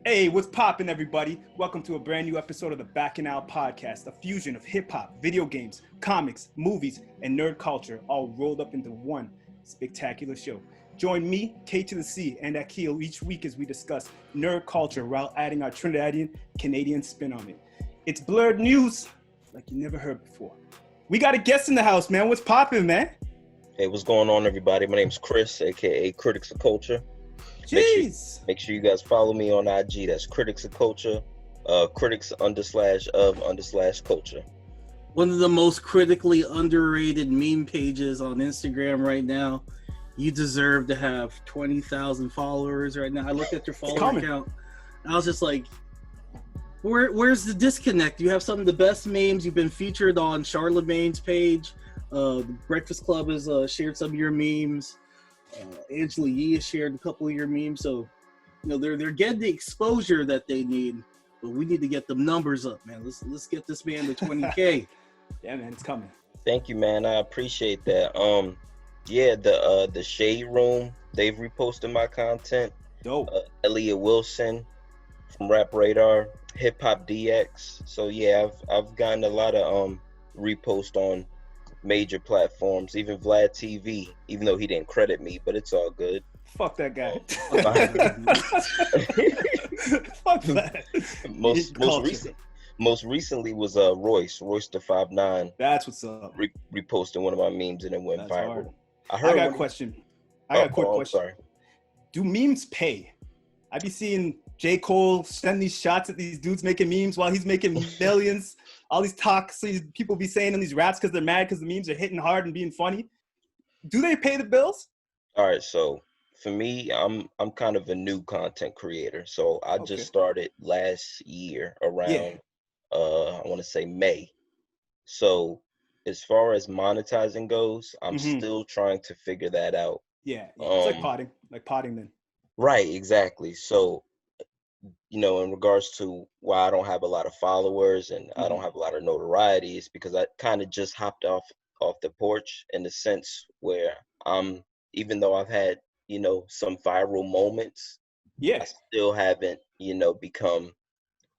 Hey, what's poppin', everybody? Welcome to a brand new episode of the Bacchanal Podcast, a fusion of hip-hop, video games, comics, movies, and nerd culture, all rolled up into one spectacular show. Join me, KC and Akil, each week as we discuss nerd culture while adding our Trinidadian Canadian spin on it. It's Blerd news like you never heard before. We got a guest in the house, man. What's poppin', man? Hey, what's going on, everybody? My name's Chris, aka Critics of Culture. Jeez. Make sure you guys follow me on IG. That's Critics of Culture, critics_of_culture. One of the most critically underrated meme pages on Instagram right now. You deserve to have 20,000 followers right now. I looked at your follower count. I was just like, where's the disconnect? You have some of the best memes. You've been featured on Charlemagne's page. The Breakfast Club has shared some of your memes. Angela Yee has shared a couple of your memes, so they're getting the exposure that they need, but we need to get them numbers up, man. Let's get this man to 20K. Yeah, man, it's coming. Thank you, man. I appreciate that. The Shade Room, they've reposted my content. Dope. Elliot Wilson from Rap Radar, Hip Hop DX. So yeah, I've gotten a lot of repost on major platforms, even Vlad TV, even though he didn't credit me, but it's all good. Fuck that guy. Fuck that. Most recently was Royce the 5'9". That's what's up. Reposting one of my memes and it went viral. Hard. I got a question. I got a quick question. Sorry. Do memes pay? I be seeing J. Cole send these shots at these dudes making memes while he's making millions. All these talks people be saying in these raps because they're mad because the memes are hitting hard and being funny. Do they pay the bills? All right, so for me, I'm kind of a new content creator. So I just started last year around I want to say May. So as far as monetizing goes, I'm still trying to figure that out. Yeah, it's like potting then. Right, exactly. So in regards to why I don't have a lot of followers and I don't have a lot of notoriety is because I kind of just hopped off the porch in the sense where even though I've had, some viral moments, I still haven't, become,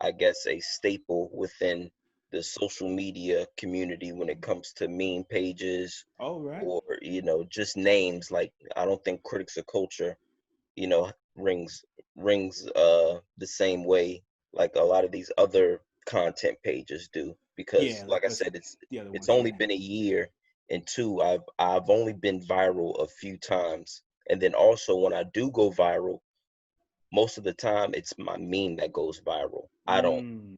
I guess, a staple within the social media community when it comes to meme pages or, just names. Like, I don't think Critics of Culture, rings the same way like a lot of these other content pages do, because like I said, it's only been a year, and two, I've only been viral a few times, and then also when I do go viral, most of the time it's my meme that goes viral.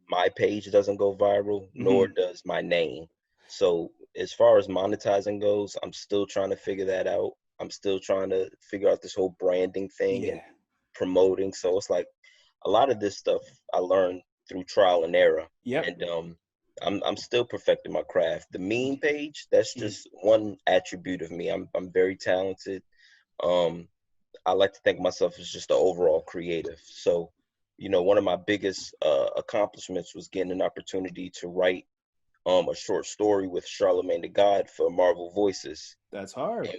My page doesn't go viral, nor does my name. So as far as monetizing goes, I'm still trying to figure that out. I'm still trying to figure out this whole branding thing and promoting. So it's like a lot of this stuff I learned through trial and error. And I'm still perfecting my craft. The meme page, that's just one attribute of me. I'm very talented. I like to think of myself as just an overall creative. So, one of my biggest accomplishments was getting an opportunity to write a short story with Charlemagne the God for Marvel Voices. That's hard.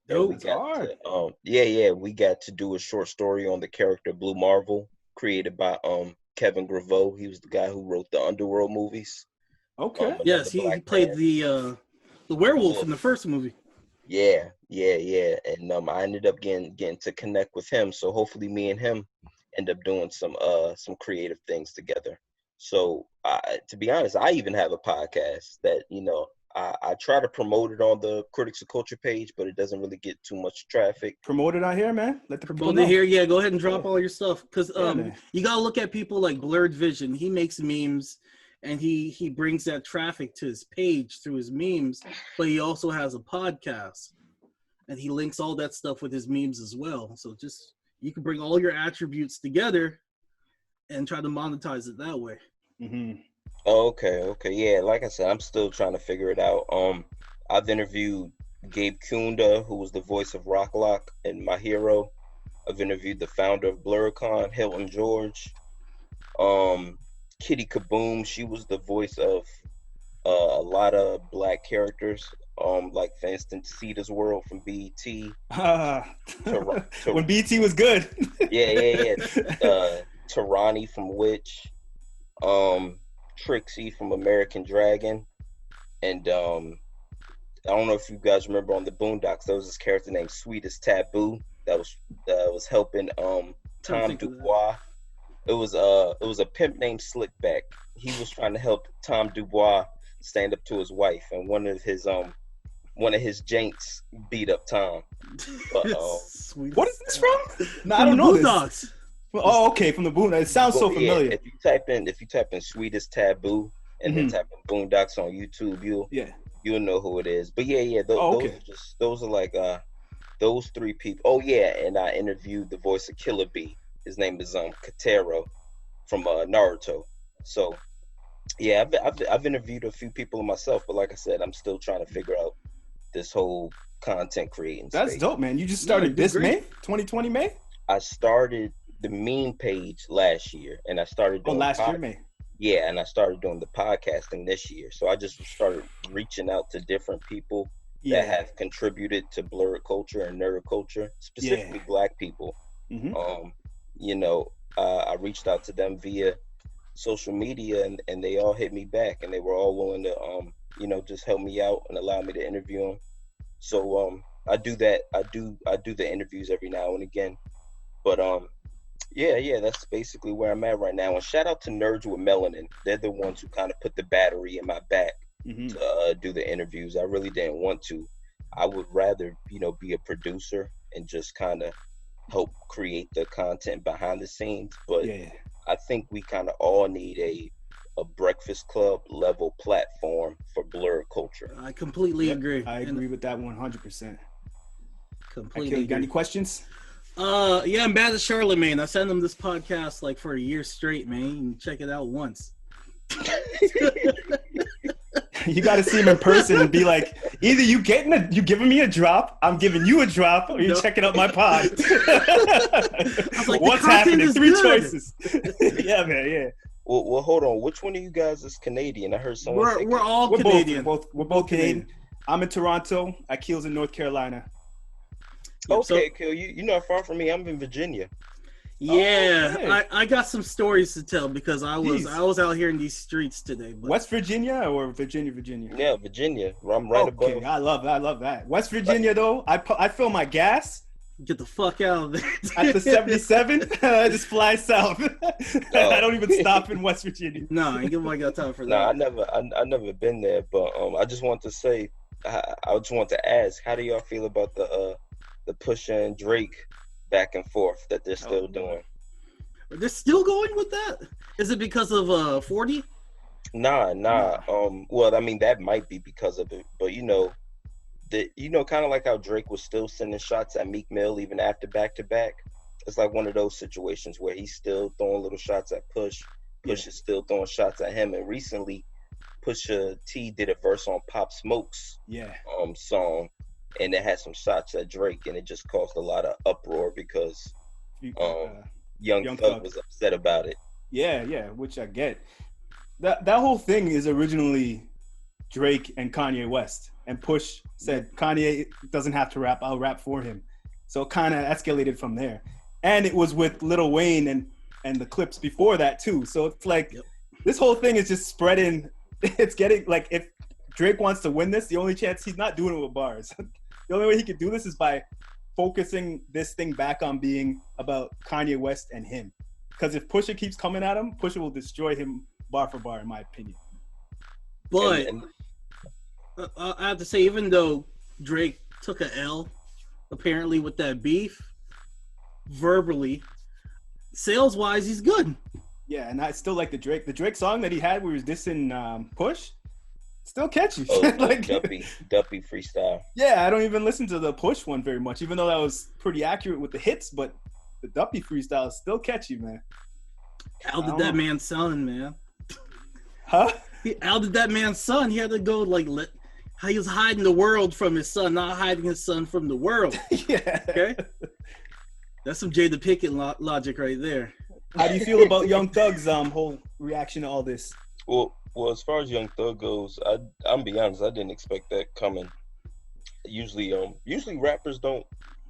We got to do a short story on the character Blue Marvel, created by Kevin Graveau. He was the guy who wrote the Underworld movies. Okay. Yes, he played the werewolf in the first movie. Yeah. And I ended up getting to connect with him. So hopefully me and him end up doing some creative things together. So to be honest, I even have a podcast that, I try to promote it on the Critics of Culture page, but it doesn't really get too much traffic. Promote it on here, man. Let the people know. Here, yeah. Go ahead and drop all your stuff, because you gotta look at people like Blerd Vision. He makes memes, and he brings that traffic to his page through his memes. But he also has a podcast, and he links all that stuff with his memes as well. So you can bring all your attributes together and try to monetize it that way. Okay. Yeah, like I said, I'm still trying to figure it out. I've interviewed Gabe Kunda, who was the voice of Rocklock and My Hero. I've interviewed the founder of BlerdCon, Hilton George. Kitty Kaboom, she was the voice of a lot of Black characters. Like for instance, Cedar's World from BET. When BET was good. Yeah. Tarani from Witch, Trixie from American Dragon, and I don't know if you guys remember on the Boondocks, there was this character named Sweetest Taboo that was helping Tom Dubois. It was a pimp named Slickback. He was trying to help Tom Dubois stand up to his wife, and one of his janks beat up Tom. But, what is this from? No, I don't know this. Oh, okay, from the Boondocks. It sounds so familiar. If you type in Sweetest Taboo and then type in Boondocks on YouTube, you'll know who it is. But those are like those three people. Oh yeah, and I interviewed the voice of Killer Bee. His name is Katero from Naruto. So yeah, I've interviewed a few people myself, but like I said, I'm still trying to figure out this whole content creating. That's dope, man. You just started this May, 2020 May? I started the meme page last year, and I started doing year May. Yeah, and I started doing the podcasting this year. So I just started reaching out to different people that have contributed to Blerd culture and nerd culture, specifically Black people. I reached out to them via social media, and they all hit me back, and they were all willing to just help me out and allow me to interview them. So I do that. I do the interviews every now and again. But that's basically where I'm at right now. And shout out to Nerds with Melanin. They're the ones who kind of put the battery in my back to do the interviews. I really didn't want to. I would rather, be a producer and just kind of help create the content behind the scenes. But I think we kind of all need a Breakfast Club level platform for Blerd culture. I completely agree. I agree with that 100%. Completely. Akil, you got any questions? I'm bad at Charlemagne. I sent him this podcast like for a year straight, man. You can check it out once. You got to see him in person and be like, either you giving me a drop, I'm giving you a drop, or you're checking out my pod. I was like, what's happening? Three choices. Yeah, man. Yeah. Well, hold on. Which one of you guys is Canadian? I heard someone. We're all Canadian. We're both Canadian. I'm in Toronto. Akil's in North Carolina. Okay, Akil, you're not far from me. I'm in Virginia. Yeah, I got some stories to tell because I was out here in these streets today. But... West Virginia or Virginia? Yeah, Virginia. I'm right above. I love that. West Virginia though, I fill my gas. Get the fuck out of there. At the 77, I just fly south. I don't even stop in West Virginia. No, I ain't got time for that. No, I never been there, but I just want to say, I just want to ask, how do y'all feel about the Pusha and Drake back and forth that they're still doing? They're still going with that? Is it because of 40? Nah. Well, I mean, that might be because of it, but kind of like how Drake was still sending shots at Meek Mill even after back to back. It's like one of those situations where he's still throwing little shots at Push. Push is still throwing shots at him. And recently, Pusha T did a verse on Pop Smoke's song, and it had some shots at Drake, and it just caused a lot of uproar because Young Thug was upset about it. Yeah, which I get. That whole thing is originally Drake and Kanye West, and Push said Kanye doesn't have to rap, I'll rap for him. So it kind of escalated from there. And it was with Lil Wayne and the clips before that too. So it's like this whole thing is just spreading. It's getting like, if Drake wants to win this, the only chance, he's not doing it with bars. The only way he could do this is by focusing this thing back on being about Kanye West and him. Because if Pusha keeps coming at him, Pusha will destroy him bar for bar, in my opinion. But I have to say, even though Drake took a L, apparently with that beef, verbally, sales-wise, he's good. Yeah, and I still like the Drake song that he had where he was dissing Push. Still catchy. Like Duppy freestyle. Yeah, I don't even listen to the Push one very much, even though that was pretty accurate with the hits, but the Duppy freestyle is still catchy, man. How did that man's son, man? Huh? How did that man's son? He had to go how he was hiding the world from his son, not hiding his son from the world. Yeah. Okay? That's some Jada Pickett logic right there. How do you feel about Young Thug's whole reaction to all this? Well, as far as Young Thug goes, I'm be honest, I didn't expect that coming. Usually rappers don't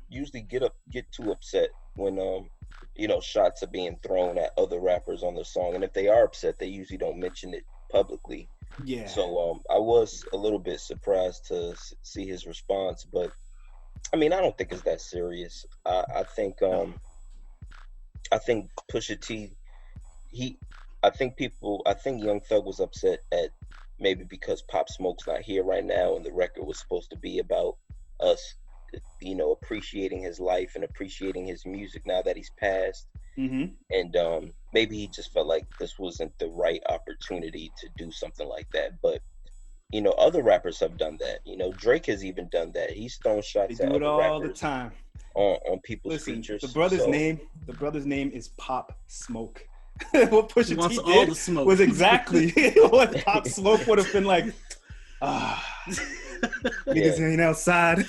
usually get too upset when shots are being thrown at other rappers on the song, and if they are upset, they usually don't mention it publicly. Yeah. So I was a little bit surprised to see his response, but I mean, I don't think it's that serious. I think Pusha T, I think Young Thug was upset at maybe because Pop Smoke's not here right now, and the record was supposed to be about us, appreciating his life and appreciating his music now that he's passed. Mm-hmm. And maybe he just felt like this wasn't the right opportunity to do something like that. But other rappers have done that. Drake has even done that. He's thrown shots at other rappers all the time on people's features. The brother's name is Pop Smoke. What Pusha T all did the smoke. was exactly what Pop Smoke would have been like. Niggas ain't outside.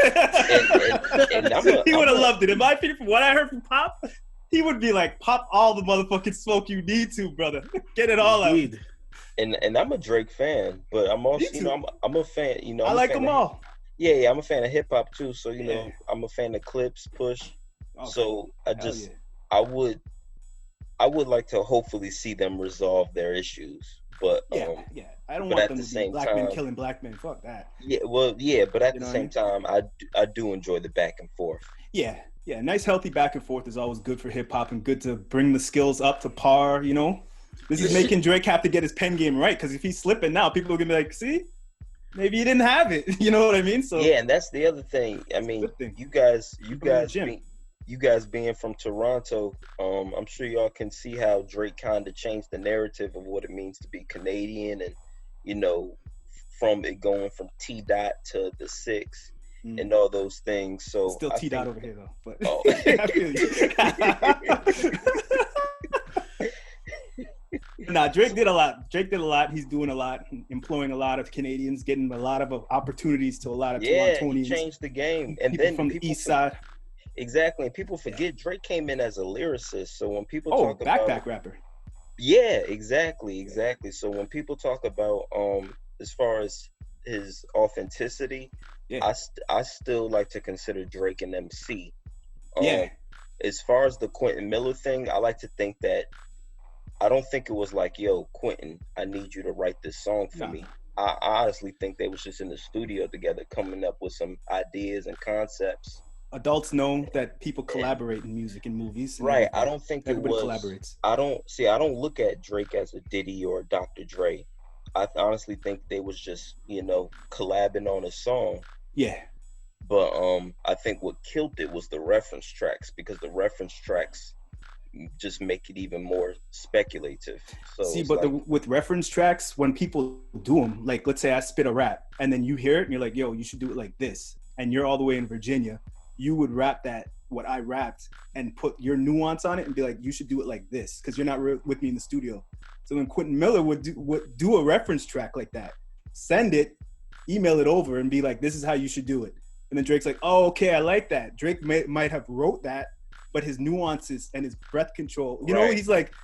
and He would have loved it. In my opinion, from what I heard from Pop, he would be like, "Pop all the motherfucking smoke you need to, brother. Get it all out." And I'm a Drake fan, but I'm also, I'm a fan. I like them all. Yeah, I'm a fan of hip hop too. So I'm a fan of Clips, Push. Okay. So I would like to hopefully see them resolve their issues. But I don't want them to be black men killing black men. Fuck that. Yeah, but at the same time, I do enjoy the back and forth. Yeah, nice healthy back and forth is always good for hip hop and good to bring the skills up to par. This is making Drake have to get his pen game right, because if he's slipping now, people are gonna be like, see, maybe he didn't have it. You know what I mean? So yeah, and that's the other thing. I mean, you guys being from Toronto, I'm sure y'all can see how Drake kind of changed the narrative of what it means to be Canadian, and from it going from T dot to the 6 and all those things. So still T dot over here though, but oh. I feel you. Nah, Drake did a lot. He's doing a lot, employing a lot of Canadians, getting a lot of opportunities to a lot of Torontonians. He changed the game. And people then from the east side. Exactly. And people forget Drake came in as a lyricist. So when people talk backpack rapper. Yeah, exactly. So when people talk about as far as his authenticity, I still like to consider Drake an MC. As far as the Quentin Miller thing, I like to think that I don't think it was like, yo, Quentin, I need you to write this song for me. I honestly think they was just in the studio together coming up with some ideas and concepts. Adults know that people collaborate in music and movies. And right. I don't think everybody collaborates. I don't look at Drake as a Diddy or a Dr. Dre. I honestly think they was just, collabing on a song. Yeah. But I think what killed it was the reference tracks, because the reference tracks just make it even more speculative. So with reference tracks, when people do them, like let's say I spit a rap and then you hear it and you're like, yo, you should do it like this, and you're all the way in Virginia, you would rap that what I rapped and put your nuance on it and be like, you should do it like this because you're not with me in the studio. So then Quentin Miller would do a reference track like that, send it, email it over, and be like, this is how you should do it. And then Drake's like, oh, okay, I like that. Drake might have wrote that, but his nuances and his breath control, he's like,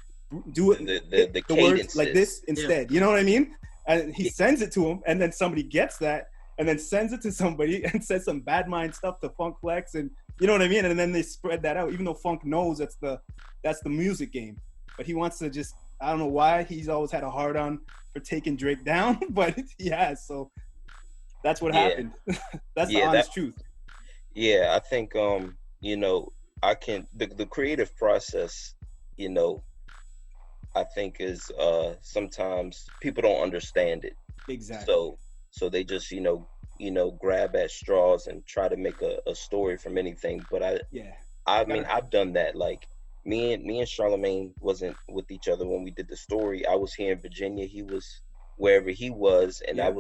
do it the words like this instead. You know what I mean? And he sends it to him, and then somebody gets that and then sends it to somebody and says some bad mind stuff to Funk Flex, and you know what I mean? And then they spread that out, even though Funk knows that's the music game. But he wants to just, I don't know why, he's always had a hard on for taking Drake down, but he has. So that's what happened. That's the honest truth. Yeah, I think the creative process, I think is sometimes people don't understand it. Exactly. So they just grab at straws and try to make a story from anything. But I mean I've done that. Like me and Charlemagne wasn't with each other when we did the story. I was here in Virginia. He was wherever he was, and I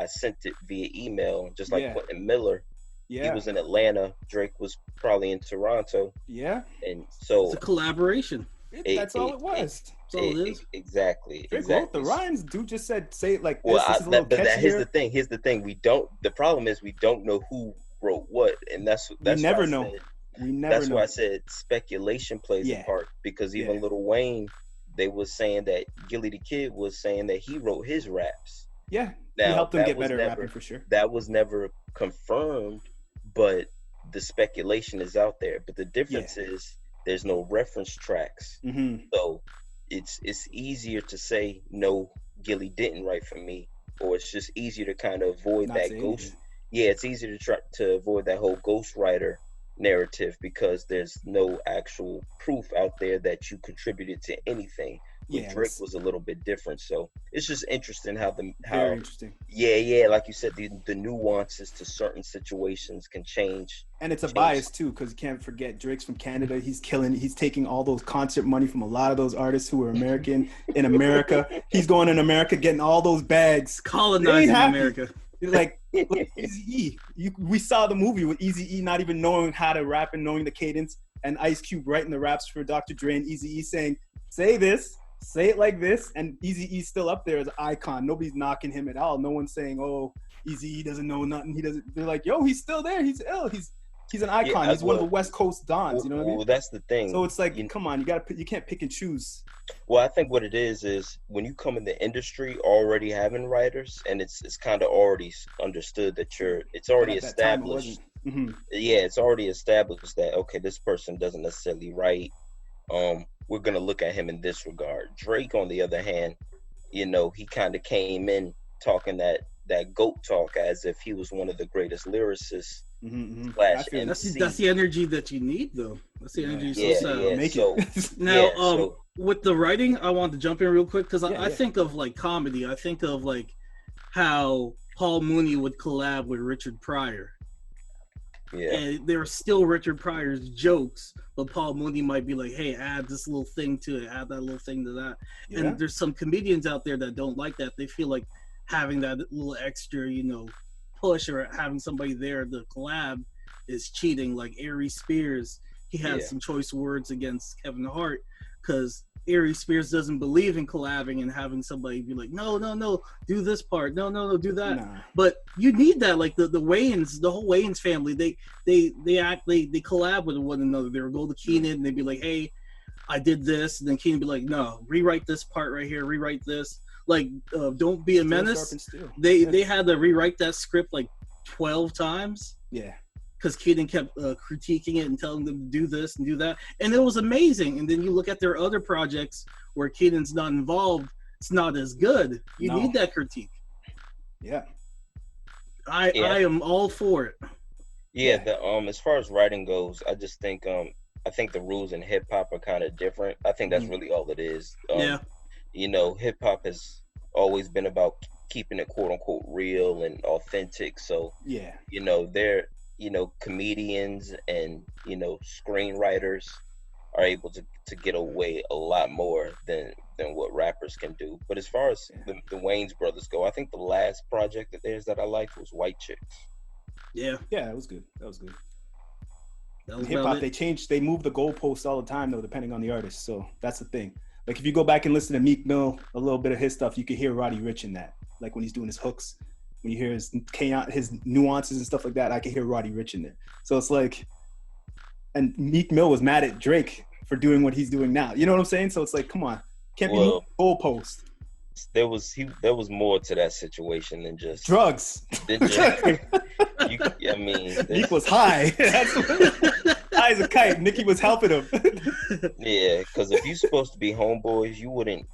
sent it via email, just like Quentin Miller. Yeah. He was in Atlanta. Drake was probably in Toronto. Yeah. And so it's a collaboration. That's all it was. That's all it is. Exactly. Drake wrote the rhymes. Dude just said, say it like this. Well, here's the thing. The problem is we don't know who wrote what, and we never know. That's why I said speculation plays a part, because even Lil Wayne, they was saying that Gilly the Kid was saying that he wrote his raps. Yeah. Now, he helped him get better at rapping for sure. That was never confirmed, but the speculation is out there. But the difference is there's no reference tracks. Mm-hmm. So it's easier to say no, Gilly didn't write for me, or it's just easier to kind of avoid Not that say ghost. anything. Yeah, it's easier to try to avoid that whole ghostwriter narrative because there's no actual proof out there that you contributed to anything. With Yeah, Drake was a little bit different, so it's just interesting how very interesting. yeah, like you said, the nuances to certain situations can change. And it's a bias too, because you can't forget Drake's from Canada. He's taking all those concert money from a lot of those artists who are American in America. He's going in America, getting all those bags, colonizing America. Like Eazy-E. We saw the movie with Eazy-E not even knowing how to rap and knowing the cadence, and Ice Cube writing the raps for Dr. Dre, and Eazy-E saying, say this, say it like this, and Eazy-E's still up there as an icon. Nobody's knocking him at all. No one's saying, oh, Eazy-E doesn't know nothing. He doesn't. They're like, yo, he's still there. He's ill. He's an icon. He's one of the West Coast dons. You know what I mean? Well, that's the thing. So it's like, come on, you can't pick and choose. Well, I think what it is when you come in the industry already having writers, and it's kind of already understood that it's already established. Yeah, it's already established that, okay, this person doesn't necessarily write. We're gonna look at him in this regard. Drake, on the other hand, he kind of came in talking that GOAT talk as if he was one of the greatest lyricists. That's the energy that you need, though. That's the energy you're supposed to make it. Now, with the writing, I want to jump in real quick because I think of like comedy. I think of like how Paul Mooney would collab with Richard Pryor. Yeah. And there are still Richard Pryor's jokes, but Paul Mooney might be like, hey, add this little thing to it, add that little thing to that. Yeah. And there's some comedians out there that don't like that. They feel like having that little extra, push or having somebody there to collab is cheating. Like Ari Spears, he had some choice words against Kevin Hart because Ari Spears doesn't believe in collabing and having somebody be like, no, do this part, no, do that. Nah. But you need that. Like the Wayans, the whole Wayans family, they collab with one another. They would go to Keenan and they'd be like, hey, I did this, and then Keenan would be like, no, rewrite this part right here, rewrite this. Like, Don't Be a Menace. They had to rewrite that script like 12 times. Yeah. Because Keaton kept critiquing it and telling them to do this and do that. And it was amazing. And then you look at their other projects where Keaton's not involved, it's not as good. You need that critique. Yeah. I am all for it. Yeah, as far as writing goes, I just think I think the rules in hip hop are kind of different. I think that's really all it is. Hip hop has always been about keeping it quote unquote real and authentic. So they're comedians and screenwriters are able to get away a lot more than what rappers can do. But as far as the Wayans brothers go, I think the last project of theirs that I liked was White Chicks. Yeah, that was good. In hip hop, they move the goalposts all the time though, depending on the artist. So that's the thing. Like if you go back and listen to Meek Mill, a little bit of his stuff, you can hear Roddy Ricch in that. Like when he's doing his hooks, when you hear his nuances and stuff like that, I can hear Roddy Ricch in there. So it's like, and Meek Mill was mad at Drake for doing what he's doing now. You know what I'm saying? So it's like, come on, can't be goalpost. There was more to that situation than just drugs. Meek was high. High as a kite. Nicki was helping him. Yeah, because if you're supposed to be homeboys, you wouldn't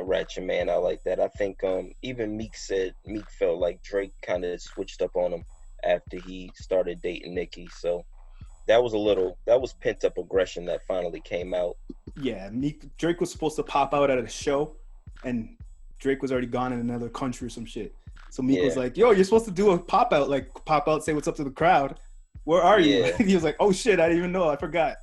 rat your man out like that. I think even Meek felt like Drake kind of switched up on him after he started dating Nicki. So that was pent up aggression that finally came out. Yeah, Drake was supposed to pop out at a show, and Drake was already gone in another country or some shit. So Meek was like, yo, you're supposed to do a pop out, say what's up to the crowd. Where are you? Yeah. He was like, oh shit, I didn't even know, I forgot.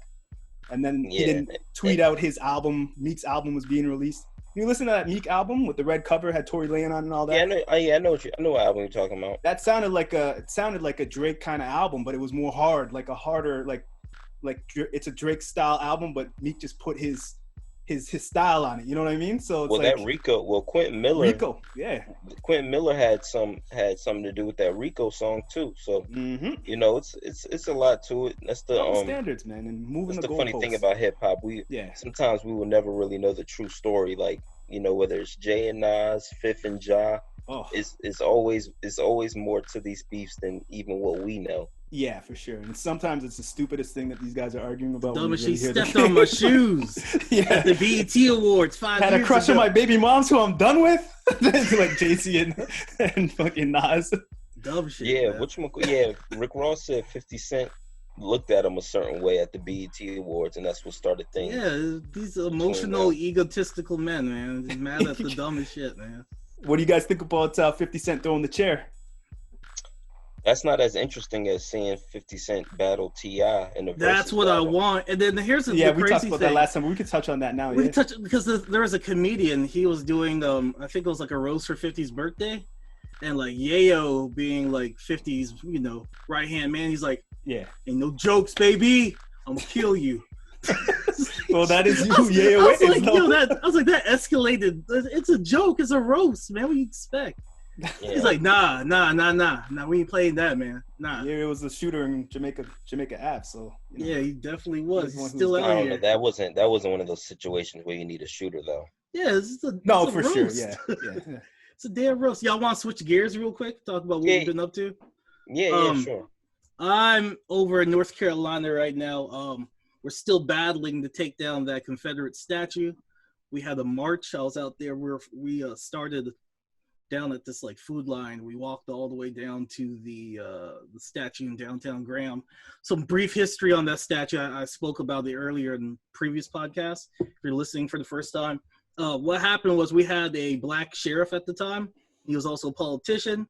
And then he didn't tweet out his album. Meek's album was being released. You listen to that Meek album with the red cover, had Tory Lanez on and all that. Yeah, I know what album you're talking about. That sounded like a Drake kind of album, but it was more hard, like a harder, like it's a Drake style album, but Meek just put his style on it. You know what I mean? So it's Quentin Miller had something to do with that Rico song too. So it's a lot to it. That's the standards, man, and moving the funny thing about hip hop. Sometimes we will never really know the true story. Like whether it's Jay and Nas, Fifth and Ja. It's always more to these beefs than even what we know. Yeah, for sure. And sometimes it's the stupidest thing that these guys are arguing about. Dumbest, she stepped on my shoes at the BET Awards 5 years ago. Had a crush on my baby moms who I'm done with. Like JC and fucking Nas. Dumb shit. Yeah, Rick Ross said 50 Cent looked at him a certain way at the BET Awards, and that's what started things. Yeah, these emotional, egotistical men, man. Just mad at the dumbest shit, man. What do you guys think about 50 Cent throwing the chair? That's not as interesting as seeing 50 Cent battle T.I. in the versus That's what battle. I want. And then here's the we crazy talked about thing. that last time. But we could touch on that now. We could touch because there was a comedian. He was doing I think it was like a roast for 50's birthday, and like Yayo being like 50's right hand man. He's like, yeah, ain't no jokes, baby. I'm gonna kill you. Well, that is you, Yayo. I was like, that escalated. It's a joke. It's a roast, man. What do you expect? Yeah. He's like, nah. We ain't playing that, man. Nah. Yeah, it was a shooter in Jamaica Ave. So yeah, he definitely was. He's still out here. That wasn't one of those situations where you need a shooter, though. Yeah, it's a for roast. Sure. Yeah. It's a damn roast. Y'all want to switch gears real quick? Talk about what we've been up to. Yeah, sure. I'm over in North Carolina right now. We're still battling to take down that Confederate statue. We had a march. I was out there where we started down at this like food line. We walked all the way down to the statue in downtown Graham. Some brief history on that statue. I spoke about it earlier in previous podcasts. If you're listening for the first time, what happened was we had a black sheriff at the time. He was also a politician.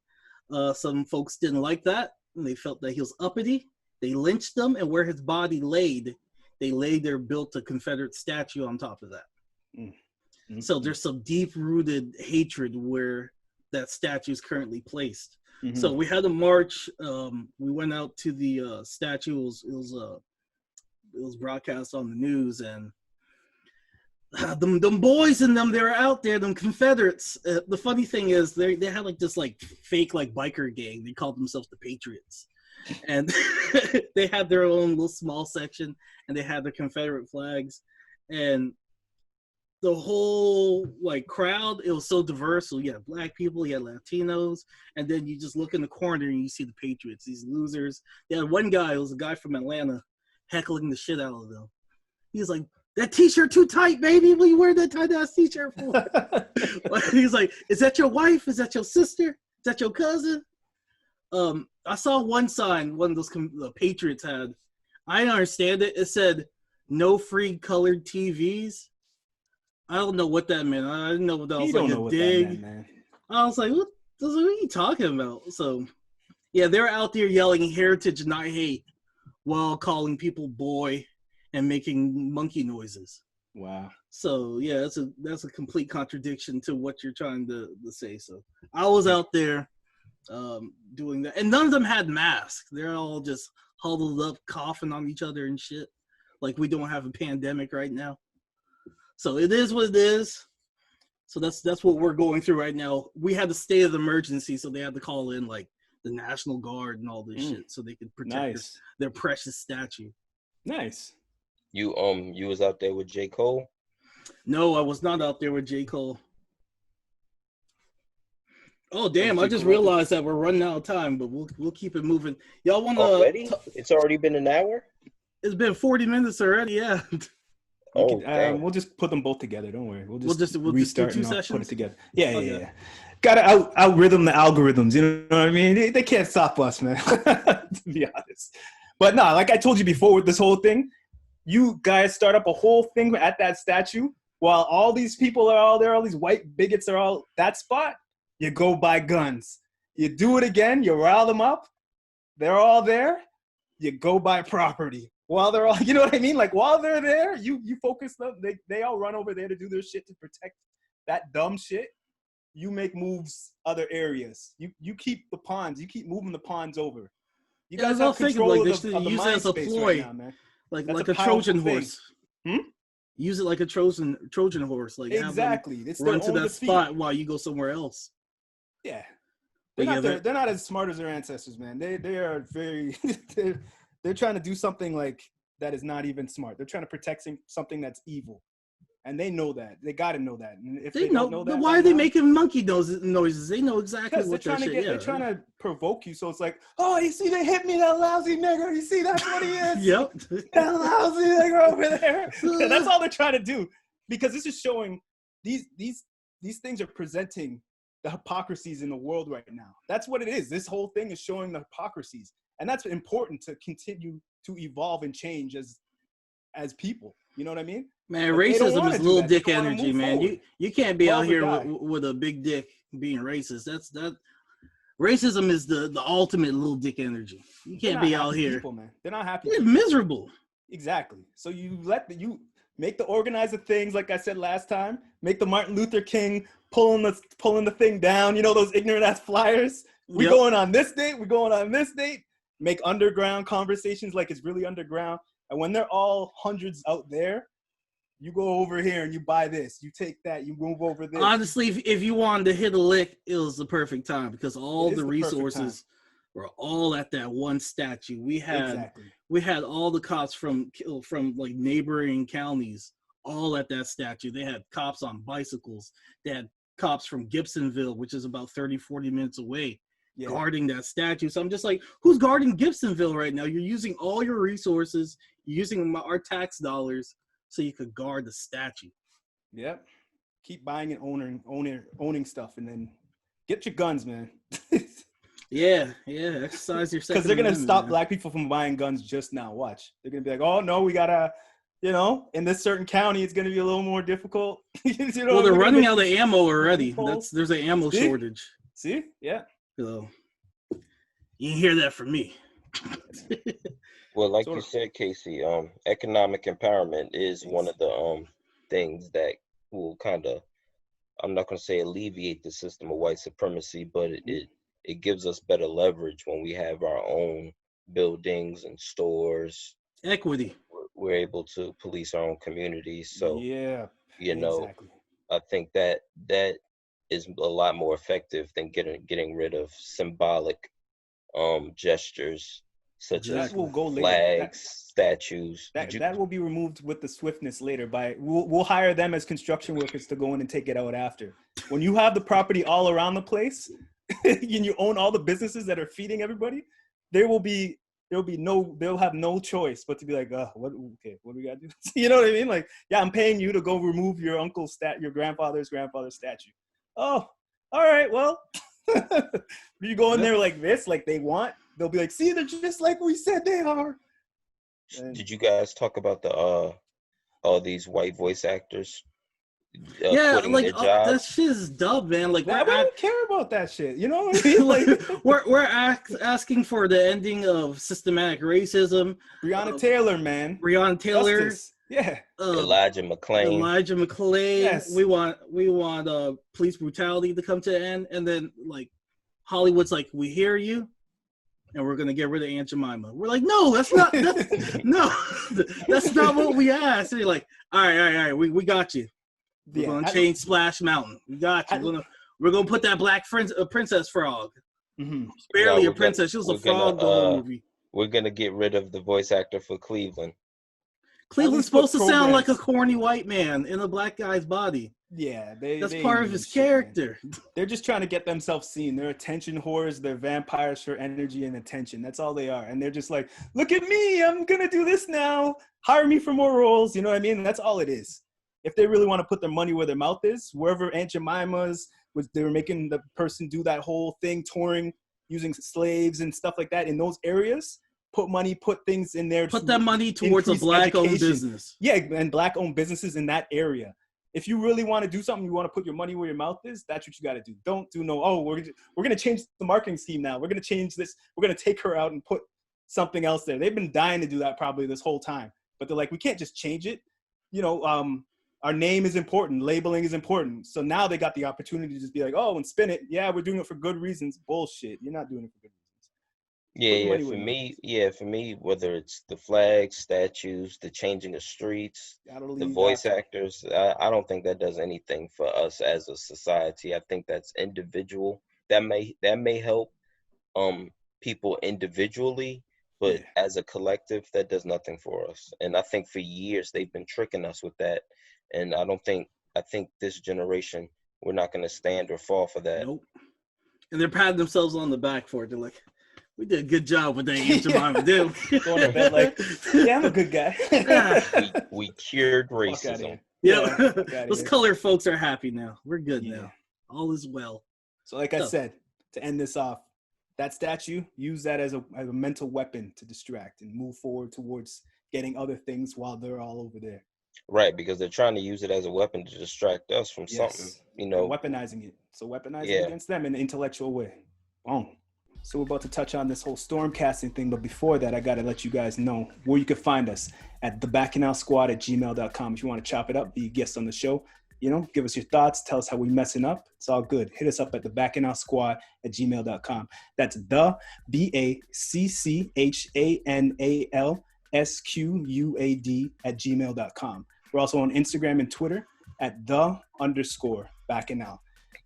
Some folks didn't like that, and they felt that he was uppity. They lynched him, and where his body laid, they built a Confederate statue on top of that. Mm-hmm. So there's some deep-rooted hatred where that statue is currently placed. Mm-hmm. So we had a march. We went out to the statue. It was broadcast on the news, and them boys and them, they were out there, them Confederates. The funny thing is they had like this like fake like biker gang. They called themselves the Patriots, and they had their own little small section, and they had their Confederate flags, and the whole like crowd, it was so diverse. So you had black people, you had Latinos, and then you just look in the corner and you see the Patriots, these losers. They had one guy, it was a guy from Atlanta, heckling the shit out of them. He was like, "That t-shirt too tight, baby. What are you wearing that tight-ass t-shirt for?" He's like, "Is that your wife? Is that your sister? Is that your cousin?" I saw one sign, one of those the Patriots had. I didn't understand it. It said, "No free colored TVs." I don't know what that meant. I didn't know what that was like a dig. I was like, what are you talking about? So, yeah, they're out there yelling heritage, not hate, while calling people boy and making monkey noises. Wow. So, yeah, that's a complete contradiction to what you're trying to say. So, I was out there doing that. And none of them had masks. They're all just huddled up, coughing on each other and shit. Like we don't have a pandemic right now. So it is what it is. So that's what we're going through right now. We had the state of emergency, so they had to call in like the National Guard and all this shit so they could protect their precious statue. Nice. You was out there with J. Cole? No, I was not out there with J. Cole. Oh damn! I just realized that we're running out of time, but we'll keep it moving. Y'all want to? Already? It's already been an hour. It's been 40 minutes already. Yeah. We'll just put them both together. Don't worry. We'll just restart do 2 and sessions? put it together. Yeah. Gotta out-rhythm the algorithms. You know what I mean? They can't stop us, man. To be honest. But no, like I told you before with this whole thing, you guys start up a whole thing at that statue while all these people are all there, all these white bigots are all that spot. You go buy guns. You do it again. You rile them up. They're all there. You go buy property. While they're all, you know what I mean? Like while they're there, you focus them. They all run over there to do their shit to protect that dumb shit. You make moves other areas. You keep the pawns. You keep moving the pawns over. You guys have control of the use it as a ploy, right now, man. like a Trojan horse. Use it like a Trojan horse. Like exactly. It's run to that spot while you go somewhere else. Yeah, they're not as smart as their ancestors, man. They are very. They're trying to do something like that is not even smart. They're trying to protect something that's evil, And they know that. They got to know that. And if they don't know that, why are they making monkey noises? They know exactly what they're trying to they're trying to provoke you. So it's like, oh, you see, they hit me, that lousy nigger. You see, that's what he is. Yep. That lousy nigger over there. Yeah, that's all they're trying to do, because this is showing these things are presenting the hypocrisies in the world right now. That's what it is. This whole thing is showing the hypocrisies, and that's important to continue to evolve and change as people. You know what I mean? Man, racism is little dick energy, man. You can't be out here with a big dick being racist. That racism is the ultimate little dick energy. You can't be out here. People, man. They're not happy. They're miserable. Exactly. So you make the organizer things, like I said last time. Make the Martin Luther King pulling the thing down. You know, those ignorant ass flyers. We're going on this date. We're going on this date. Make underground conversations like it's really underground. And when they're all hundreds out there, you go over here and you buy this. You take that. You move over there. Honestly, if you wanted to hit a lick, it was the perfect time, because all the resources were all at that one statue. We had all the cops from like neighboring counties all at that statue. They had cops on bicycles. They had cops from Gibsonville, which is about 30, 40 minutes away, guarding that statue. So I'm just like, who's guarding Gibsonville right now? You're using all your resources, you're using our tax dollars so you could guard the statue. Yep. Keep buying and owning stuff, and then get your guns, man. Yeah, exercise your second. Because they're gonna stop black people from buying guns just now. Watch. They're gonna be like, oh no, we gotta, in this certain county, it's gonna be a little more difficult. Well, they're running out of ammo already. There's an ammo shortage. See? Yeah. So you can hear that from me. Well, like you said, Casey, economic empowerment is one of the things that will kind of, I'm not going to say alleviate the system of white supremacy, but it gives us better leverage when we have our own buildings and stores. Equity. We're able to police our own communities. So, exactly. I think that is a lot more effective than getting rid of symbolic gestures such as flags, statues. That will be removed with the swiftness later. We'll hire them as construction workers to go in and take it out after. When you have the property all around the place and you own all the businesses that are feeding everybody, they'll have no choice but to be like, what do we gotta do? You know what I mean? Like, yeah, I'm paying you to go remove your your grandfather's statue. Oh, all right, well, you go in there like this, like they want. They'll be like, see, they're just like we said they are. Did you guys talk about all these white voice actors? Like that shit is dumb, man. Like, we don't care about that shit. You know what I mean? Like, we're asking for the ending of systematic racism. Breonna Taylor, man. Breonna Taylor. Justice. Yeah. Elijah McClain. Yes. We want police brutality to come to an end, and then like Hollywood's like, we hear you, and we're gonna get rid of Aunt Jemima. We're like, no, that's not what we asked. And you're like, all right, we got you. We're gonna change Splash Mountain. We got you. We're gonna put that black princess frog. Mm-hmm. Barely a princess. She was a frog the whole movie. We're gonna get rid of the voice actor for Cleveland. Cleveland's supposed to sound like a corny white man in a black guy's body. Yeah, that's part of his character. Man. They're just trying to get themselves seen. They're attention whores. They're vampires for energy and attention. That's all they are. And they're just like, look at me. I'm gonna do this now. Hire me for more roles. You know what I mean? That's all it is. If they really want to put their money where their mouth is, wherever Aunt Jemima's was, they were making the person do that whole thing, touring, using slaves and stuff like that in those areas. Put things in there. Put that money towards a black-owned business. Yeah, and black-owned businesses in that area. If you really want to do something, you want to put your money where your mouth is, that's what you got to do. Don't do we're going to change the marketing scheme now. We're going to change this. We're going to take her out and put something else there. They've been dying to do that probably this whole time. But they're like, we can't just change it. Our name is important. Labeling is important. So now they got the opportunity to just be like, and spin it. Yeah, we're doing it for good reasons. Bullshit. You're not doing it for good reasons. For me, whether it's the flags, statues, the changing of streets, the voice actors, I don't think that does anything for us as a society. I think that's individual. That may help people individually, But as a collective, that does nothing for us. And I think for years they've been tricking us with that. And I think this generation, we're not going to stand or fall for that. Nope. And they're patting themselves on the back for it. They're like, we did a good job with that answer mime, didn't we? Going to bed like, yeah, I'm a good guy. we cured racism. Yeah. Those colored folks are happy now. We're good now. All is well. So like I said, to end this off, that statue, use that as a mental weapon to distract and move forward towards getting other things while they're all over there. Right, because they're trying to use it as a weapon to distract us from something, Weaponizing it. So weaponizing it against them in an intellectual way. Boom. So we're about to touch on this whole stormcasting thing, but before that, I got to let you guys know where you can find us at thebacchanalsquad@gmail.com. If you want to chop it up, be a guest on the show, give us your thoughts, tell us how we messing up. It's all good. Hit us up at thebacchanalsquad@gmail.com. That's the BACCHANALSQUAD@gmail.com. We're also on Instagram and Twitter at _Bacchanal.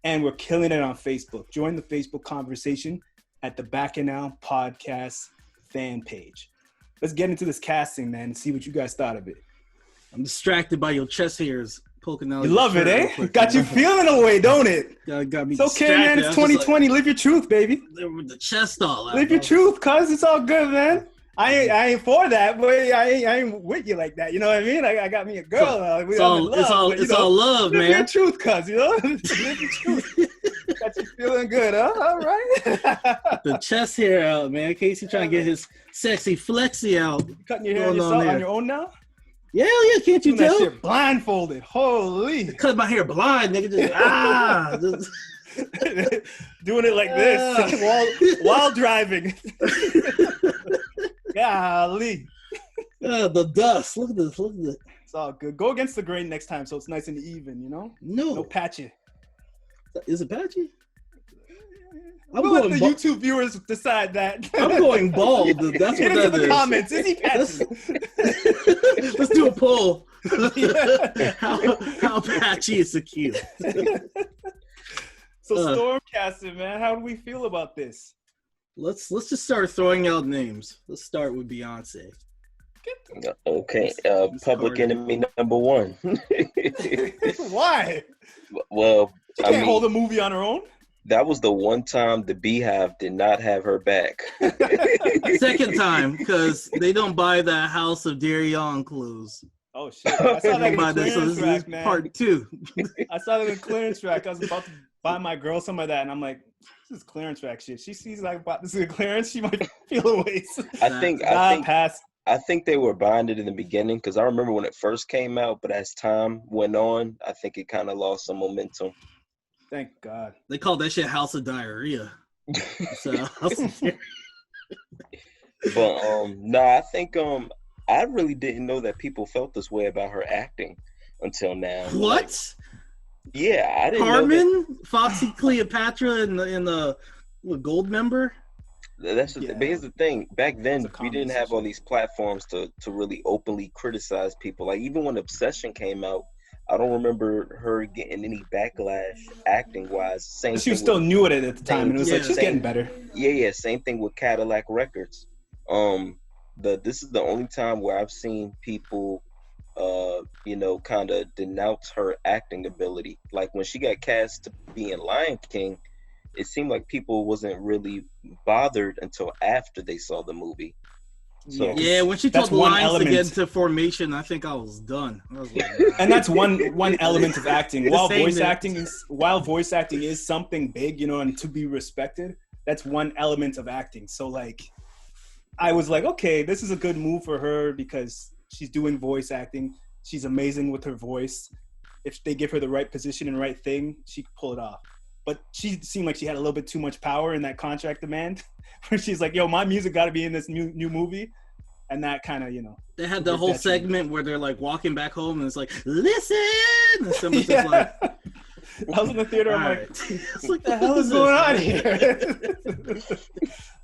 And we're killing it on Facebook. Join the Facebook conversation at the Bacchanal Podcast fan page. Let's get into this casting, man, and see what you guys thought of it. I'm distracted by your chest hairs poking out. You love it, eh? Got you feeling away, don't it? Got me. It's okay, man. It's 2020. Live your truth, baby. With the chest all out. Live your truth, cuz. It's all good, man. I ain't for that, but I ain't with you like that. You know what I mean? I got me a girl. It's all love, man. Live your truth, cuz. Live your truth. Got you feeling good, huh? All right. The chest hair out, man. Casey trying to get his sexy flexy out. You cutting your hair yourself on your own now? Yeah. Can't you tell? That shit blindfolded. Holy. Cut my hair blind, nigga. Just, Doing it like this while driving. Golly. The dust. Look at this. It's all good. Go against the grain next time so it's nice and even, No patchy. Is it patchy? We'll let the YouTube viewers decide that. I'm going bald. That's what that is. Comments. Is he patchy? Let's do a poll. How patchy is Akil? So stormcasting, man. How do we feel about this? Let's just start throwing out names. Let's start with Beyonce. Okay. Public enemy number one. Why? Well, she can't hold a movie on her own. That was the one time the Beehive did not have her back. Second time, because they don't buy the House of Darion clothes. Oh shit! I saw that in the clearance rack, man. Part 2. I saw that in the clearance rack. I was about to buy my girl some of that, and I'm like, this is clearance rack shit. She sees like this is a clearance, she might feel a waste. I think they were buying it in the beginning because I remember when it first came out, but as time went on, I think it kind of lost some momentum. Thank God. They called that shit House of Diarrhea. But I think I really didn't know that people felt this way about her acting until now. What? Yeah, I didn't Carmen, know that. Foxy Cleopatra, and the Gold Member. But here's the thing. Back then, we didn't have all these platforms to really openly criticize people. Like even when Obsession came out, I don't remember her getting any backlash acting wise. She was still new at it at the time, and it was like she's getting better. Yeah. Same thing with Cadillac Records. This is the only time where I've seen people, kind of denounce her acting ability. Like when she got cast to be in Lion King, it seemed like people wasn't really bothered until after they saw the movie. So yeah, when she told the lines to get into formation, I think I was done. I was like, and that's one element of acting. While voice acting is something big, and to be respected, that's one element of acting. So like, I was like, okay, this is a good move for her because she's doing voice acting. She's amazing with her voice. If they give her the right position and right thing, she could pull it off. But she seemed like she had a little bit too much power in that contract demand, where she's like, "Yo, my music got to be in this new movie," and that kind of, They had the whole segment where they're like walking back home, and it's like, "Listen," and someone's just like, I was in the theater. I'm like, "What the hell is going on here?"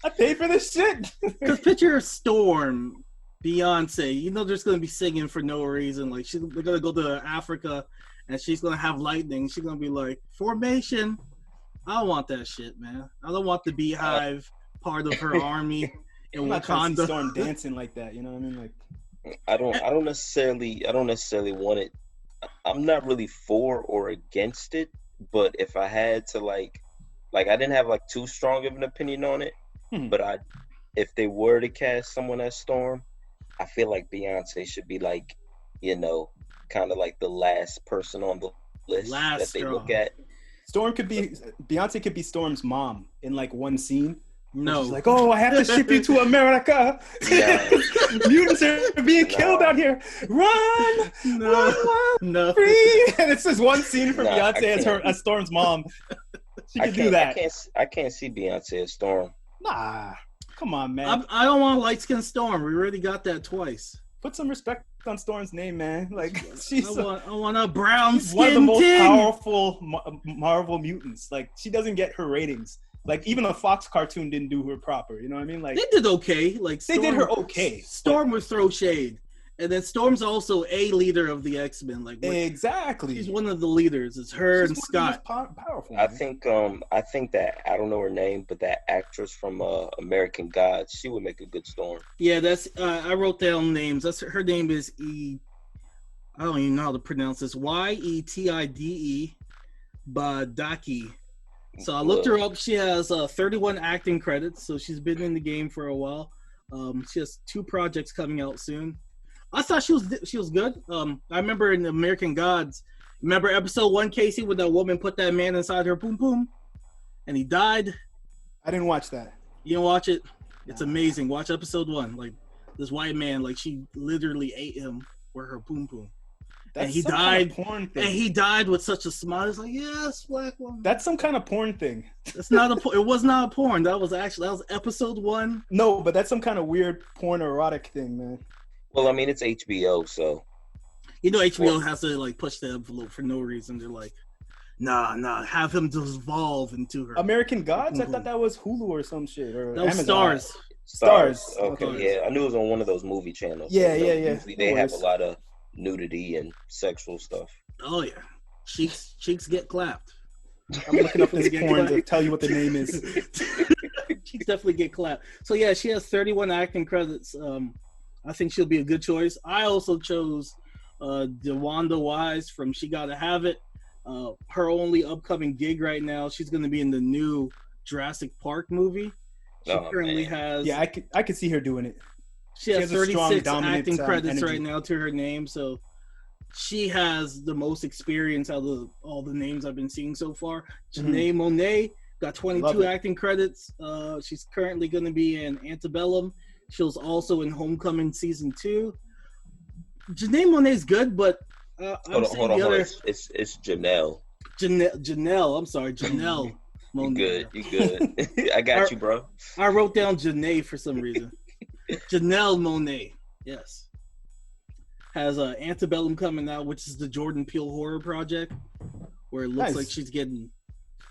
I paid for this shit. Because picture Storm, Beyonce. There's gonna be singing for no reason. Like they're gonna go to Africa. And she's going to have lightning. She's going to be like, formation. I don't want that shit, man. I don't want the Beehive part of her army in I'm not trying to see Wakanda. Storm dancing like that. You know what I mean? Like, I don't necessarily want it. I'm not really for or against it, but if I had to like I didn't have like too strong of an opinion on it, but if they were to cast someone as Storm, I feel like Beyonce should be like, kind of like the last person on the list that they look at. Beyonce could be Storm's mom in like one scene. No. She's like, oh, I have to ship you to America. Mutants are being killed out here. Run! No. Free! And it's just one scene for Beyonce as Storm's mom. She can do that. I can't see Beyonce as Storm. Nah. Come on, man. I don't want a light-skinned Storm. We already got that twice. Put some respect on Storm's name, man. Like, I want a brown skin. One of the most powerful Marvel mutants. Like, she doesn't get her ratings. Like, even a Fox cartoon didn't do her proper. You know what I mean? Like, they did okay. Like, they did her okay. Storm would throw shade. And then Storm's also a leader of the X-Men. Like, exactly. She's one of the leaders. It's her and Scott. Powerful. I think that, I don't know her name, but that actress from American Gods, she would make a good Storm. Yeah, that's I wrote down names. Her name is I don't even know how to pronounce this. Yetide Badaki. So I looked her up. She has 31 acting credits, so she's been in the game for a while. She has 2 projects coming out soon. I thought she was good. I remember in American Gods, remember episode 1, Casey, when that woman put that man inside her boom boom, and he died. I didn't watch that. You didn't watch it? It's amazing. Watch episode 1. Like, this white man, like, she literally ate him with her boom boom. And he died. Kind of porn thing. And he died with such a smile. It's like, yes, black woman. That's some kind of porn thing. It's not it was not a porn. That was episode 1. No, but that's some kind of weird porn erotic thing, man. Well, I mean, it's HBO, so. HBO has to, like, push the envelope for no reason. They're like, nah, have him dissolve into her. American Gods? I thought that was Hulu or some shit. Or that was Amazon. Stars. Okay, yeah. I knew it was on one of those movie channels. Yeah. Usually they have a lot of nudity and sexual stuff. Oh, yeah. Cheeks get clapped. I'm looking up this porn to tell you what the name is. Cheeks definitely get clapped. So, yeah, she has 31 acting credits. I think she'll be a good choice. I also chose DeWanda Wise from She Gotta Have It. Her only upcoming gig right now, she's going to be in the new Jurassic Park movie. She currently has... Yeah, I could see her doing it. She has 36 acting credits right now to her name, so she has the most experience out of all the names I've been seeing so far. Janae Mone got 22 acting credits. She's currently going to be in Antebellum. She was also in Homecoming Season 2. Janae Monae's good, but hold on. It's Janelle. Janelle. I'm sorry, Janelle. You good. I got you, bro. I wrote down Janae for some reason. Janelle Monáe, yes. Has Antebellum coming out, which is the Jordan Peele horror project, where it looks like she's getting